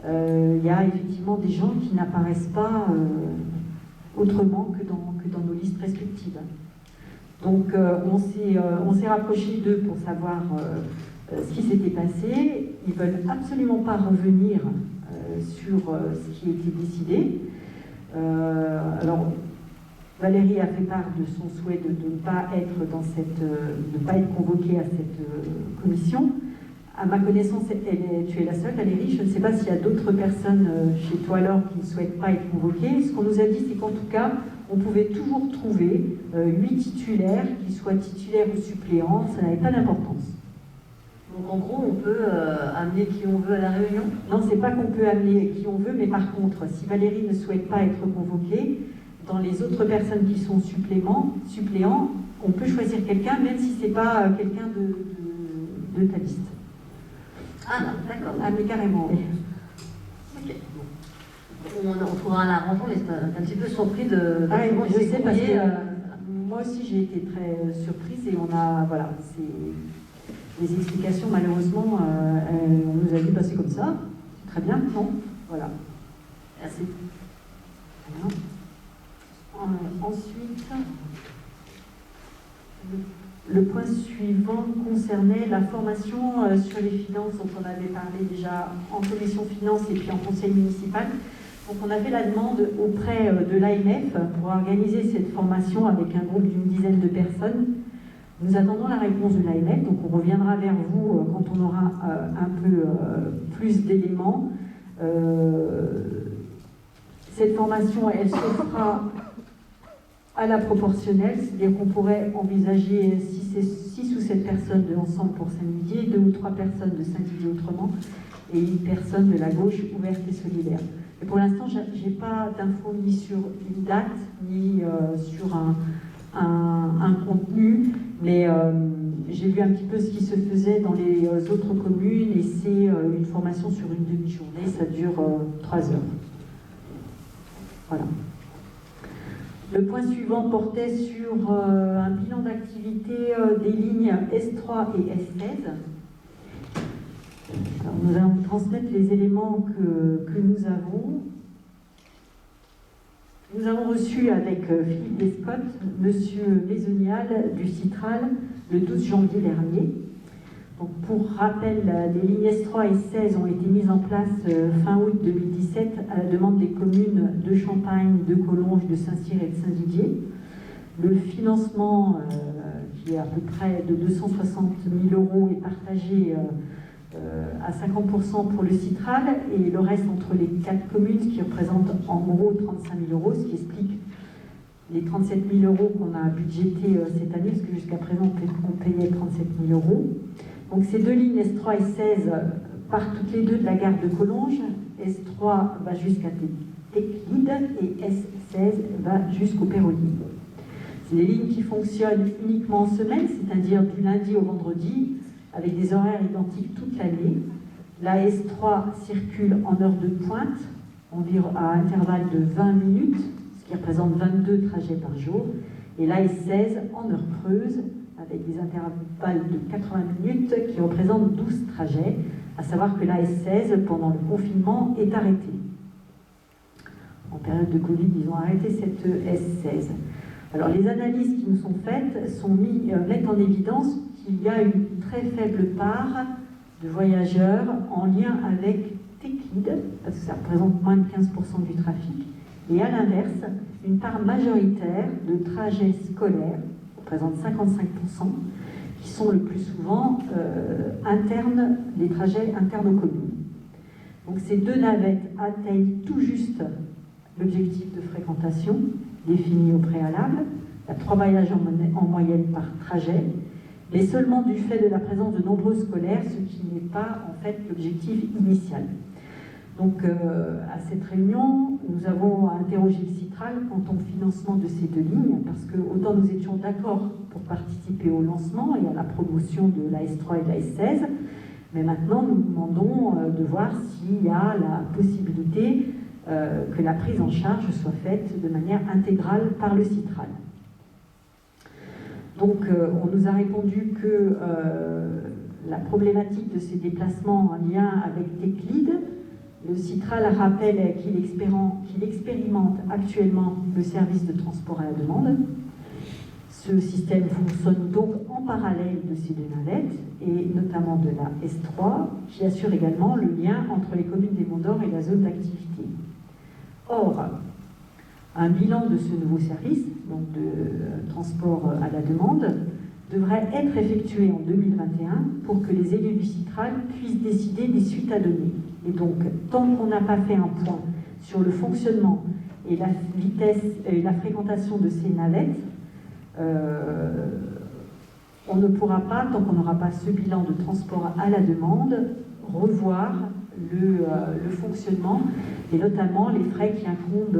il y a effectivement des gens qui n'apparaissent pas autrement que dans nos listes respectives. Donc on s'est rapproché d'eux pour savoir ce qui s'était passé. Ils ne veulent absolument pas revenir sur ce qui a été décidé. Alors Valérie a fait part de son souhait de ne pas être convoquée à cette commission. À ma connaissance, tu es la seule, Valérie. Je ne sais pas s'il y a d'autres personnes chez toi alors qui ne souhaitent pas être convoquées. Ce qu'on nous a dit, c'est qu'en tout cas, on pouvait toujours trouver 8 titulaires, qu'ils soient titulaires ou suppléants, ça n'avait pas d'importance.
Donc en gros, on peut amener qui on veut à la réunion?
Non, c'est pas qu'on peut amener qui on veut, mais par contre, si Valérie ne souhaite pas être convoquée, dans les autres personnes qui sont suppléants, on peut choisir quelqu'un, même si ce n'est pas quelqu'un de ta liste.
Ah non, d'accord.
Ah mais carrément, oui.
Ok. On trouvera un arrangement, mais c'est un petit peu surpris de
je sais parce que moi aussi j'ai été très surprise et voilà, c'est les explications malheureusement, on nous a dit passer comme ça, c'est très bien, non? Voilà.
Merci.
Voilà. Ensuite, le point suivant concernait la formation sur les finances dont on avait parlé déjà en commission finances et puis en conseil municipal. Donc on a fait la demande auprès de l'AMF pour organiser cette formation avec un groupe d'une dizaine de personnes. Nous attendons la réponse de l'AMF, donc on reviendra vers vous quand on aura un peu plus d'éléments. Cette formation, elle se fera à la proportionnelle, c'est-à-dire qu'on pourrait envisager 6 ou 7 personnes de l'ensemble pour Saint-Didier, 2 ou 3 personnes de Saint-Didier autrement, et une personne de la gauche ouverte et solidaire. Et pour l'instant, je n'ai pas d'infos ni sur une date, ni sur un contenu, mais j'ai vu un petit peu ce qui se faisait dans les autres communes, et c'est une formation sur une demi-journée, ça dure 3 heures. Voilà. Le point suivant portait sur un bilan d'activité des lignes S3 et S16. Alors, nous allons transmettre les éléments que nous avons. Nous avons reçu avec Philippe Descottes, Monsieur Maisonial du Citral, le 12 janvier dernier. Donc, pour rappel, les lignes S3 et S16 ont été mises en place fin août 2017 à la demande des communes de Champagne, de Collonges, de Saint-Cyr et de Saint-Didier. Le financement, qui est à peu près de 260 000 €, est partagé à 50% pour le Citral et le reste entre les 4 communes, ce qui représente en gros 35 000 €, ce qui explique les 37 000 € qu'on a budgétés cette année, parce que jusqu'à présent on payait 37 000 €. Donc ces deux lignes S3 et S16 partent toutes les deux de la gare de Collonges. S3 va jusqu'à Téclide et S16 va jusqu'au Pérolier. C'est des lignes qui fonctionnent uniquement en semaine, c'est-à-dire du lundi au vendredi, avec des horaires identiques toute l'année. La S3 circule en heure de pointe, environ à intervalle de 20 minutes, ce qui représente 22 trajets par jour. Et la S16 en heure creuse, avec des intervalles de 80 minutes qui représentent 12 trajets, à savoir que la S16, pendant le confinement, est arrêtée. En période de Covid, ils ont arrêté cette S16. Alors, les analyses qui nous sont faites mettent en évidence qu'il y a une très faible part de voyageurs en lien avec Téclide, parce que ça représente moins de 15% du trafic, et à l'inverse, une part majoritaire de trajets scolaires, représente 55%, qui sont le plus souvent internes, les trajets internes aux communes. Donc ces 2 navettes atteignent tout juste l'objectif de fréquentation défini au préalable. Il y a 3 voyages en moyenne par trajet, mais seulement du fait de la présence de nombreux scolaires, ce qui n'est pas en fait l'objectif initial. Donc à cette réunion, nous avons interrogé le Citral quant au financement de ces 2 lignes, parce que autant nous étions d'accord pour participer au lancement et à la promotion de la S3 et de la S16, mais maintenant nous demandons de voir s'il y a la possibilité que la prise en charge soit faite de manière intégrale par le Citral. Donc on nous a répondu que la problématique de ces déplacements en lien avec Teclid, le Citral rappelle qu'il expérimente actuellement le service de transport à la demande. Ce système fonctionne donc en parallèle de ces 2 navettes, et notamment de la S3, qui assure également le lien entre les communes des Monts d'Or et la zone d'activité. Or, un bilan de ce nouveau service, donc de transport à la demande, devrait être effectué en 2021 pour que les élus du Citral puissent décider des suites à donner. Et donc, tant qu'on n'a pas fait un point sur le fonctionnement et la vitesse et la fréquentation de ces navettes, on ne pourra pas, tant qu'on n'aura pas ce bilan de transport à la demande, revoir le fonctionnement et notamment les frais qui incombent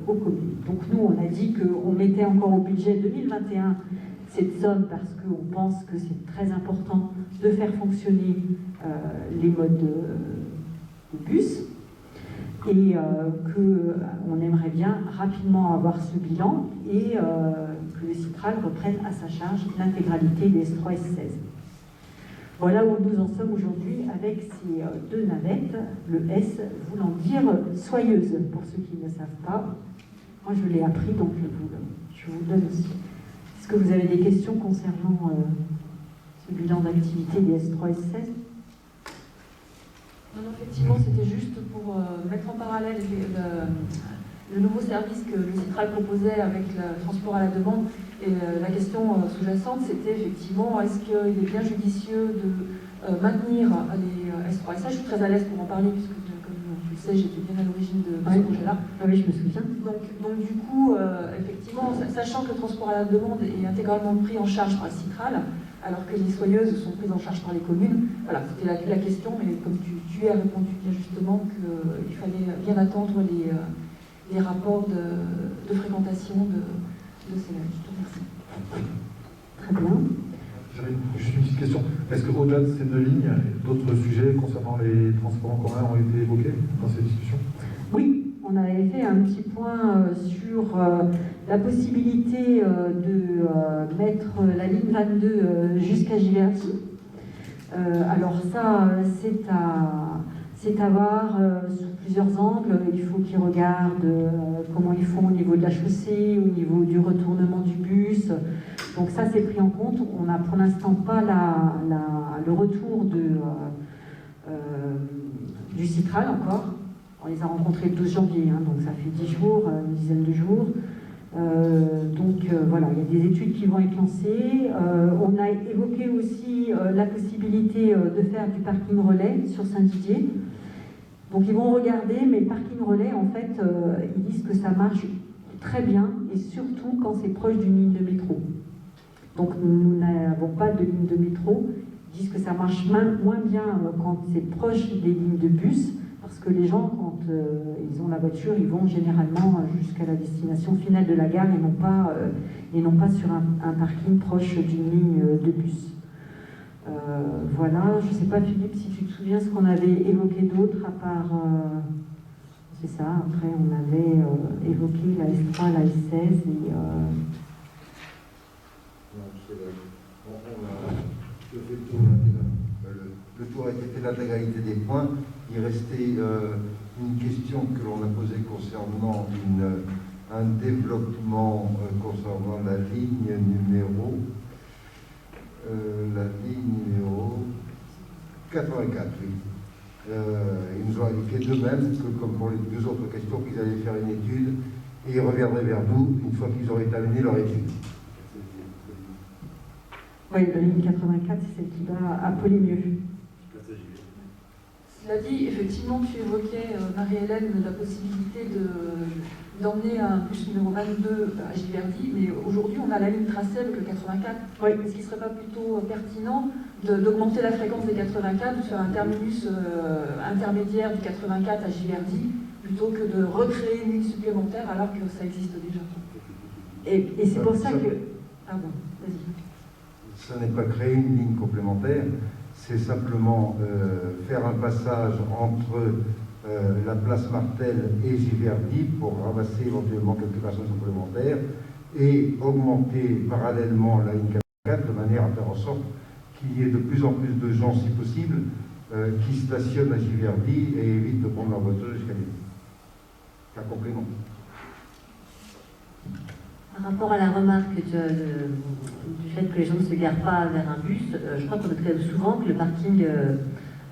aux communes. Donc nous, on a dit qu'on mettait encore au budget 2021 cette somme parce qu'on pense que c'est très important de faire fonctionner les modes de bus et qu'on aimerait bien rapidement avoir ce bilan et que le Citral reprenne à sa charge l'intégralité des S3 et S16. Voilà où nous en sommes aujourd'hui avec ces 2 navettes, le S voulant dire soyeuse, pour ceux qui ne savent pas. Moi je l'ai appris, donc je vous le donne aussi. Est-ce que vous avez des questions concernant ce bilan d'activité des S3 et S16 ?
Non, effectivement, c'était juste pour mettre en parallèle le nouveau service que le Citral proposait avec le transport à la demande. Et la question sous-jacente, c'était effectivement, est-ce qu'il est bien judicieux de maintenir les S3 et ça, je suis très à l'aise pour en parler, puisque comme tu le sais, j'étais bien à l'origine de ce projet-là.
Ah oui, je me souviens.
Donc du coup, effectivement, sachant que le transport à la demande est intégralement pris en charge par le Citral, alors que les soyeuses sont prises en charge par les communes. Voilà, c'était la question, mais comme tu as répondu bien justement qu'il fallait bien attendre les rapports de fréquentation de ces navettes. Je te remercie.
Très bien.
J'avais juste une petite question. Est-ce qu'au-delà de ces 2 lignes, d'autres sujets concernant les transports en commun ont été évoqués dans ces discussions?
Oui, on avait fait un petit point sur la possibilité de mettre la ligne 22 jusqu'à Giverny. Alors ça, c'est à voir sous plusieurs angles. Il faut qu'ils regardent comment ils font au niveau de la chaussée, au niveau du retournement du bus. Donc ça, c'est pris en compte. On n'a pour l'instant pas le retour du Citral encore. On les a rencontrés le 12 janvier, hein, donc ça fait 10 jours, une dizaine de jours. Voilà, il y a des études qui vont être lancées. On a évoqué aussi la possibilité de faire du parking relais sur Saint-Didier. Donc ils vont regarder, mais le parking relais, en fait, ils disent que ça marche très bien, et surtout quand c'est proche d'une ligne de métro. Donc nous n'avons pas de ligne de métro. Ils disent que ça marche moins bien quand c'est proche des lignes de bus, parce que les gens, quand ils ont la voiture, ils vont généralement jusqu'à la destination finale de la gare et non pas sur un parking proche d'une ligne de bus. Voilà, je ne sais pas Philippe si tu te souviens ce qu'on avait évoqué d'autre à part... c'est ça, après on avait évoqué la S3, la S16 et...
Le tour a été fait l'intégralité des points. Il restait une question que l'on a posée concernant un développement concernant la ligne numéro 84, oui. Ils nous ont indiqué d'eux-mêmes que, comme pour les 2 autres questions, qu'ils allaient faire une étude et ils reviendraient vers nous une fois qu'ils auraient terminé leur étude.
Oui, la ligne 84, c'est celle qui va à Polémieux.
Cela dit, effectivement, tu évoquais, Marie-Hélène, la possibilité d'emmener un bus numéro 22 à Giverdy, mais aujourd'hui, on a la ligne tracée avec le 84.
Oui.
Est-ce qu'il ne serait pas plutôt pertinent d'augmenter la fréquence des 84, de faire un terminus intermédiaire du 84 à Giverdy, plutôt que de recréer une ligne supplémentaire alors que ça existe déjà?
Et c'est pour ça que... Pardon, vas-y.
Ça n'est pas créer une ligne complémentaire, c'est simplement faire un passage entre la place Martel et Giverdy pour ramasser éventuellement quelques personnes supplémentaires et augmenter parallèlement la ligne 44 de manière à faire en sorte qu'il y ait de plus en plus de gens, si possible, qui stationnent à Giverdy et évitent de prendre leur voiture jusqu'à Lyon. C'est un complément.
Par rapport à la remarque du fait que les gens ne se garent pas vers un bus, je crois qu'on observe souvent que le parking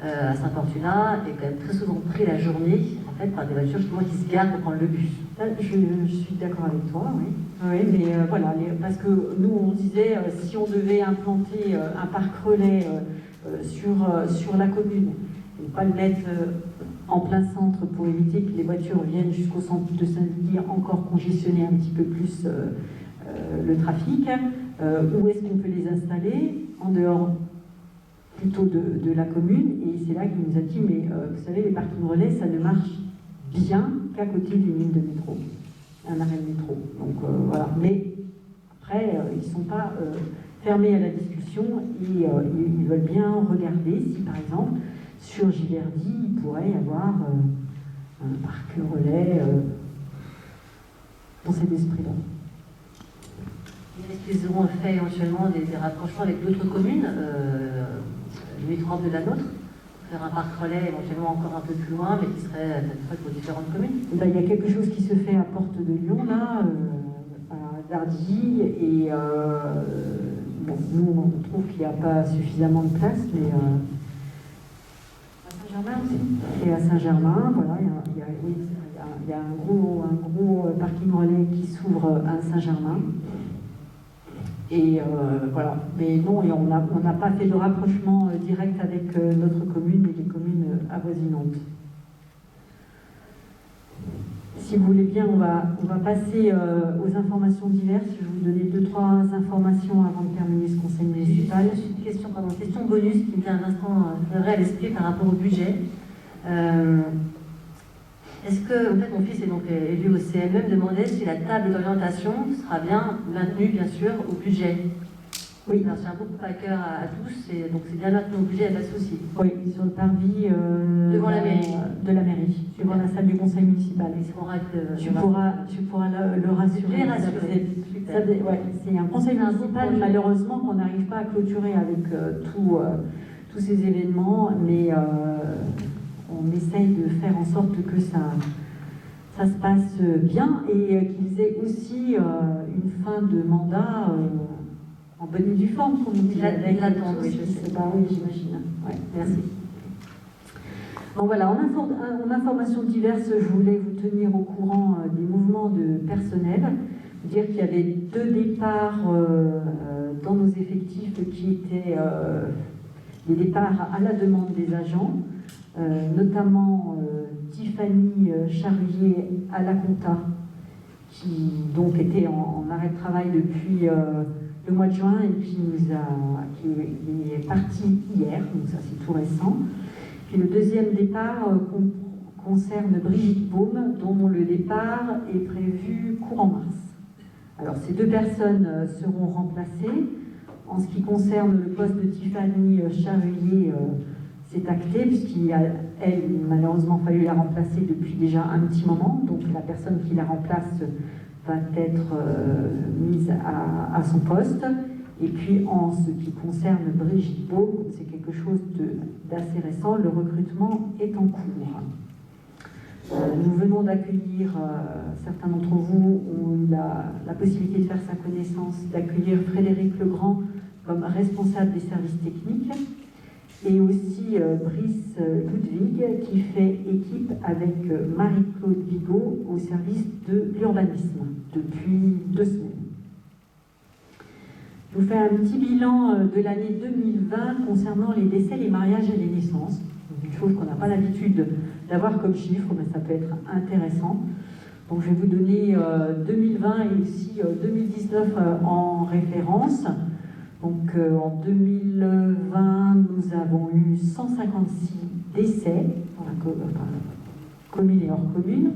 à Saint-Fortuna est quand même très souvent pris la journée en fait, par des voitures justement qui se garent pour prendre le bus.
Je suis d'accord avec toi, oui. Oui, mais voilà, parce que nous on disait si on devait implanter un parc relais sur la commune, et pas le mettre en plein centre pour éviter que les voitures viennent jusqu'au centre de Saint-Didier, encore congestionner un petit peu plus le trafic. Où est-ce qu'on peut les installer? En dehors plutôt de la commune. Et c'est là qu'il nous a dit, mais vous savez, les parkings relais, ça ne marche bien qu'à côté d'une ligne de métro, un arrêt de métro. Donc voilà. Mais après, ils ne sont pas fermés à la discussion et ils veulent bien regarder si, par exemple, sur Giverdy, il pourrait y avoir un parc relais dans cet esprit-là.
Est-ce qu'ils auront fait éventuellement des rapprochements avec d'autres communes, limitrophes de la nôtre, faire un parc relais éventuellement encore un peu plus loin, mais qui serait peut-être pour différentes communes?
Ben, il y a quelque chose qui se fait à Porte de Lyon, là, à Dardy, et bon, nous, on trouve qu'il n'y a pas suffisamment de place, mais... Saint-Germain aussi. Et à Saint-Germain, voilà, il y a un gros parking relais qui s'ouvre à Saint-Germain. Et voilà. Mais non, on n'a pas fait de rapprochement direct avec notre commune et les communes avoisinantes. Si vous voulez bien, on va passer aux informations diverses. Je vais vous donner 2-3 informations avant de terminer ce conseil municipal.
Juste une question, question bonus qui me vient un instant à l'esprit par rapport au budget. Est-ce que, en fait, mon fils est donc élu au CME, me demandait si la table d'orientation sera bien maintenue, bien sûr, au budget.
Oui.
Alors, c'est un peu à cœur à tous, et donc c'est bien maintenu au budget, il n'y a pas de souci.
Oui, sur le parvis
devant la mairie.
De la mairie, devant la salle du conseil municipal. Tu pourras le rassurer. C'est un conseil municipal, malheureusement, qu'on n'arrive pas à clôturer avec tous ces événements, mais on essaye de faire en sorte que ça se passe bien et qu'ils aient aussi une fin de mandat en bonne et due forme, comme on dit.
L'attente, oui, je sais.
Oui, j'imagine. Ouais, merci. Bon voilà, en informations diverses, je voulais vous tenir au courant des mouvements de personnel. Dire qu'il y avait 2 départs dans nos effectifs qui étaient des départs à la demande des agents, notamment Tiffany Charrier à la compta, qui donc était en arrêt de travail depuis le mois de juin et qui est parti hier, donc ça c'est tout récent. Puis le deuxième départ concerne Brigitte Baume, dont le départ est prévu courant mars. Alors ces 2 personnes seront remplacées. En ce qui concerne le poste de Tiffany Charrier, c'est acté, puisqu'il a, elle, malheureusement fallu la remplacer depuis déjà un petit moment. Donc la personne qui la remplace va être mise à son poste. Et puis en ce qui concerne Brigitte Baume, c'est quelque chose d'assez récent, le recrutement est en cours. Nous venons d'accueillir, certains d'entre vous ont eu la possibilité de faire sa connaissance, d'accueillir Frédéric Legrand comme responsable des services techniques. et aussi Brice Ludwig qui fait équipe avec Marie-Claude Vigo au service de l'urbanisme depuis 2 semaines. Je vous fais un petit bilan de l'année 2020 concernant les décès, les mariages et les naissances. Une chose qu'on n'a pas l'habitude d'avoir comme chiffre, mais ça peut être intéressant. Donc je vais vous donner 2020 et aussi 2019 en référence. Donc en 2020, nous avons eu 156 décès dans la commune et hors commune,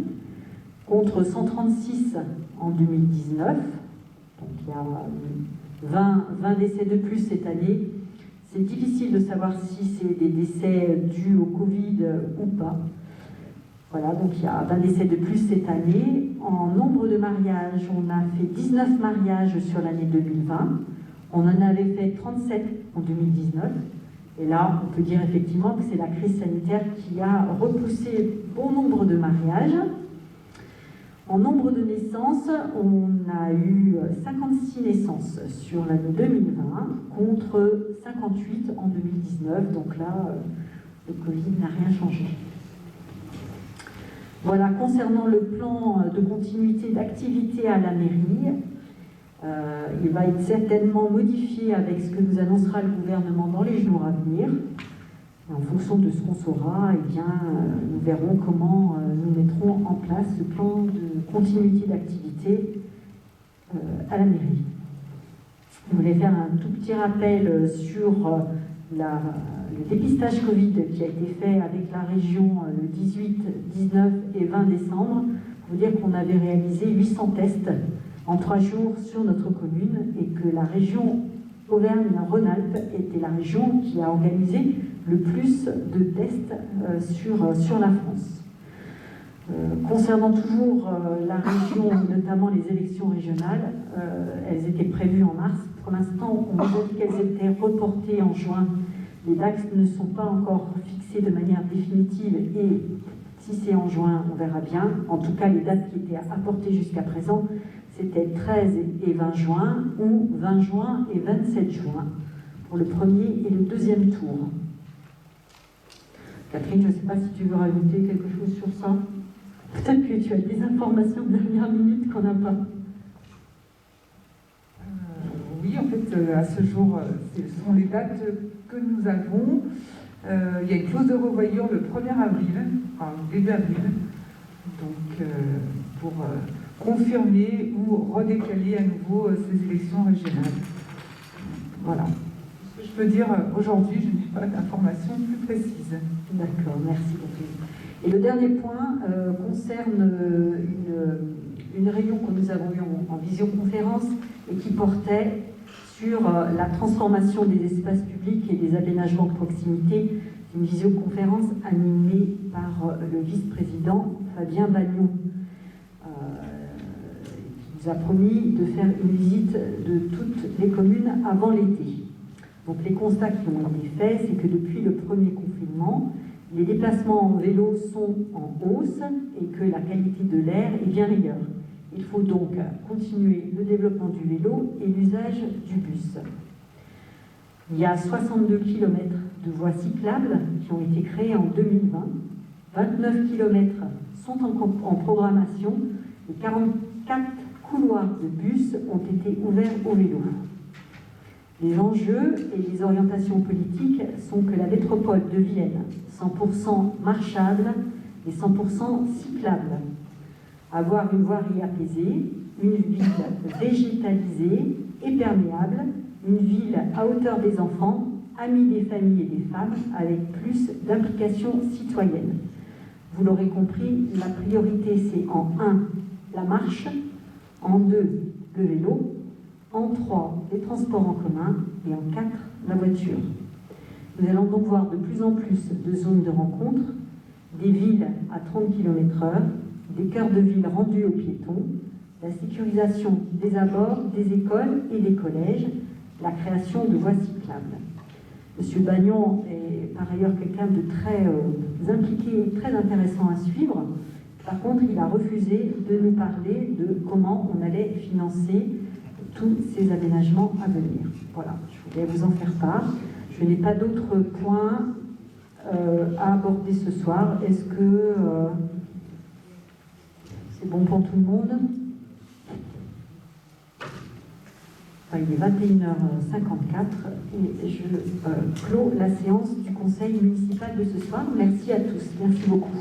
contre 136 en 2019. Donc il y a 20 décès de plus cette année. C'est difficile de savoir si c'est des décès dus au Covid ou pas. Voilà, donc il y a 20 décès de plus cette année. En nombre de mariages, on a fait 19 mariages sur l'année 2020. On en avait fait 37 en 2019. Et là, on peut dire effectivement que c'est la crise sanitaire qui a repoussé bon nombre de mariages. En nombre de naissances, on a eu 56 naissances sur l'année 2020 contre 58 en 2019. Donc là, le Covid n'a rien changé. Voilà, concernant le plan de continuité d'activité à la mairie, il va être certainement modifié avec ce que nous annoncera le gouvernement dans les jours à venir. Et en fonction de ce qu'on saura, eh bien, nous verrons comment nous mettrons en place ce plan de continuité d'activité à la mairie. Je voulais faire un tout petit rappel sur le dépistage Covid qui a été fait avec la région le 18, 19 et 20 décembre. Il faut dire qu'on avait réalisé 800 tests en 3 jours sur notre commune et que la région Auvergne-Rhône-Alpes était la région qui a organisé le plus de tests sur la France. Concernant toujours la région, notamment les élections régionales, elles étaient prévues en mars. Pour l'instant, on nous a dit qu'elles étaient reportées en juin. Les dates ne sont pas encore fixées de manière définitive et si c'est en juin, on verra bien. En tout cas, les dates qui étaient apportées jusqu'à présent, c'était 13 et 20 juin ou 20 juin et 27 juin pour le premier et le deuxième tour. Catherine, je ne sais pas si tu veux rajouter quelque chose sur ça. Peut-être que tu as des informations de dernière minute qu'on n'a pas.
Oui, en fait, à ce jour, ce sont les dates que nous avons. Il y a une clause de revoyure le 1er avril, enfin début avril, donc pour confirmer ou redécaler à nouveau ces élections régionales. Voilà. Ce que je peux dire aujourd'hui, je n'ai pas d'informations plus précises.
D'accord, merci. Et le dernier point concerne une réunion que nous avons eue en visioconférence et qui portait sur la transformation des espaces publics et des aménagements de proximité. C'est une visioconférence animée par le vice-président Fabien Bagnon, qui nous a promis de faire une visite de toutes les communes avant l'été. Donc les constats qui ont été faits, c'est que depuis le premier confinement, les déplacements en vélo sont en hausse et que la qualité de l'air est bien meilleure. Il faut donc continuer le développement du vélo et l'usage du bus. Il y a 62 km de voies cyclables qui ont été créées en 2020. 29 km sont en programmation et 44 couloirs de bus ont été ouverts au vélo. Les enjeux et les orientations politiques sont que la métropole devienne 100% marchable et 100% cyclable. Avoir une voirie apaisée, une ville végétalisée et perméable, une ville à hauteur des enfants, amie des familles et des femmes, avec plus d'implication citoyenne. Vous l'aurez compris, la priorité c'est en 1, la marche, en 2, le vélo, en 3, les transports en commun et en 4, la voiture. Nous allons donc voir de plus en plus de zones de rencontre, des villes à 30 km/h, des cœurs de ville rendus aux piétons, la sécurisation des abords des écoles et des collèges, la création de voies cyclables. Monsieur Bagnon est par ailleurs quelqu'un de très impliqué, très intéressant à suivre. Par contre, il a refusé de nous parler de comment on allait financer tous ces aménagements à venir. Voilà, je voulais vous en faire part. Je n'ai pas d'autres points à aborder ce soir. Est-ce que c'est bon pour tout le monde? Enfin, il est 21h54 et je clôt la séance du conseil municipal de ce soir. Merci à tous. Merci beaucoup.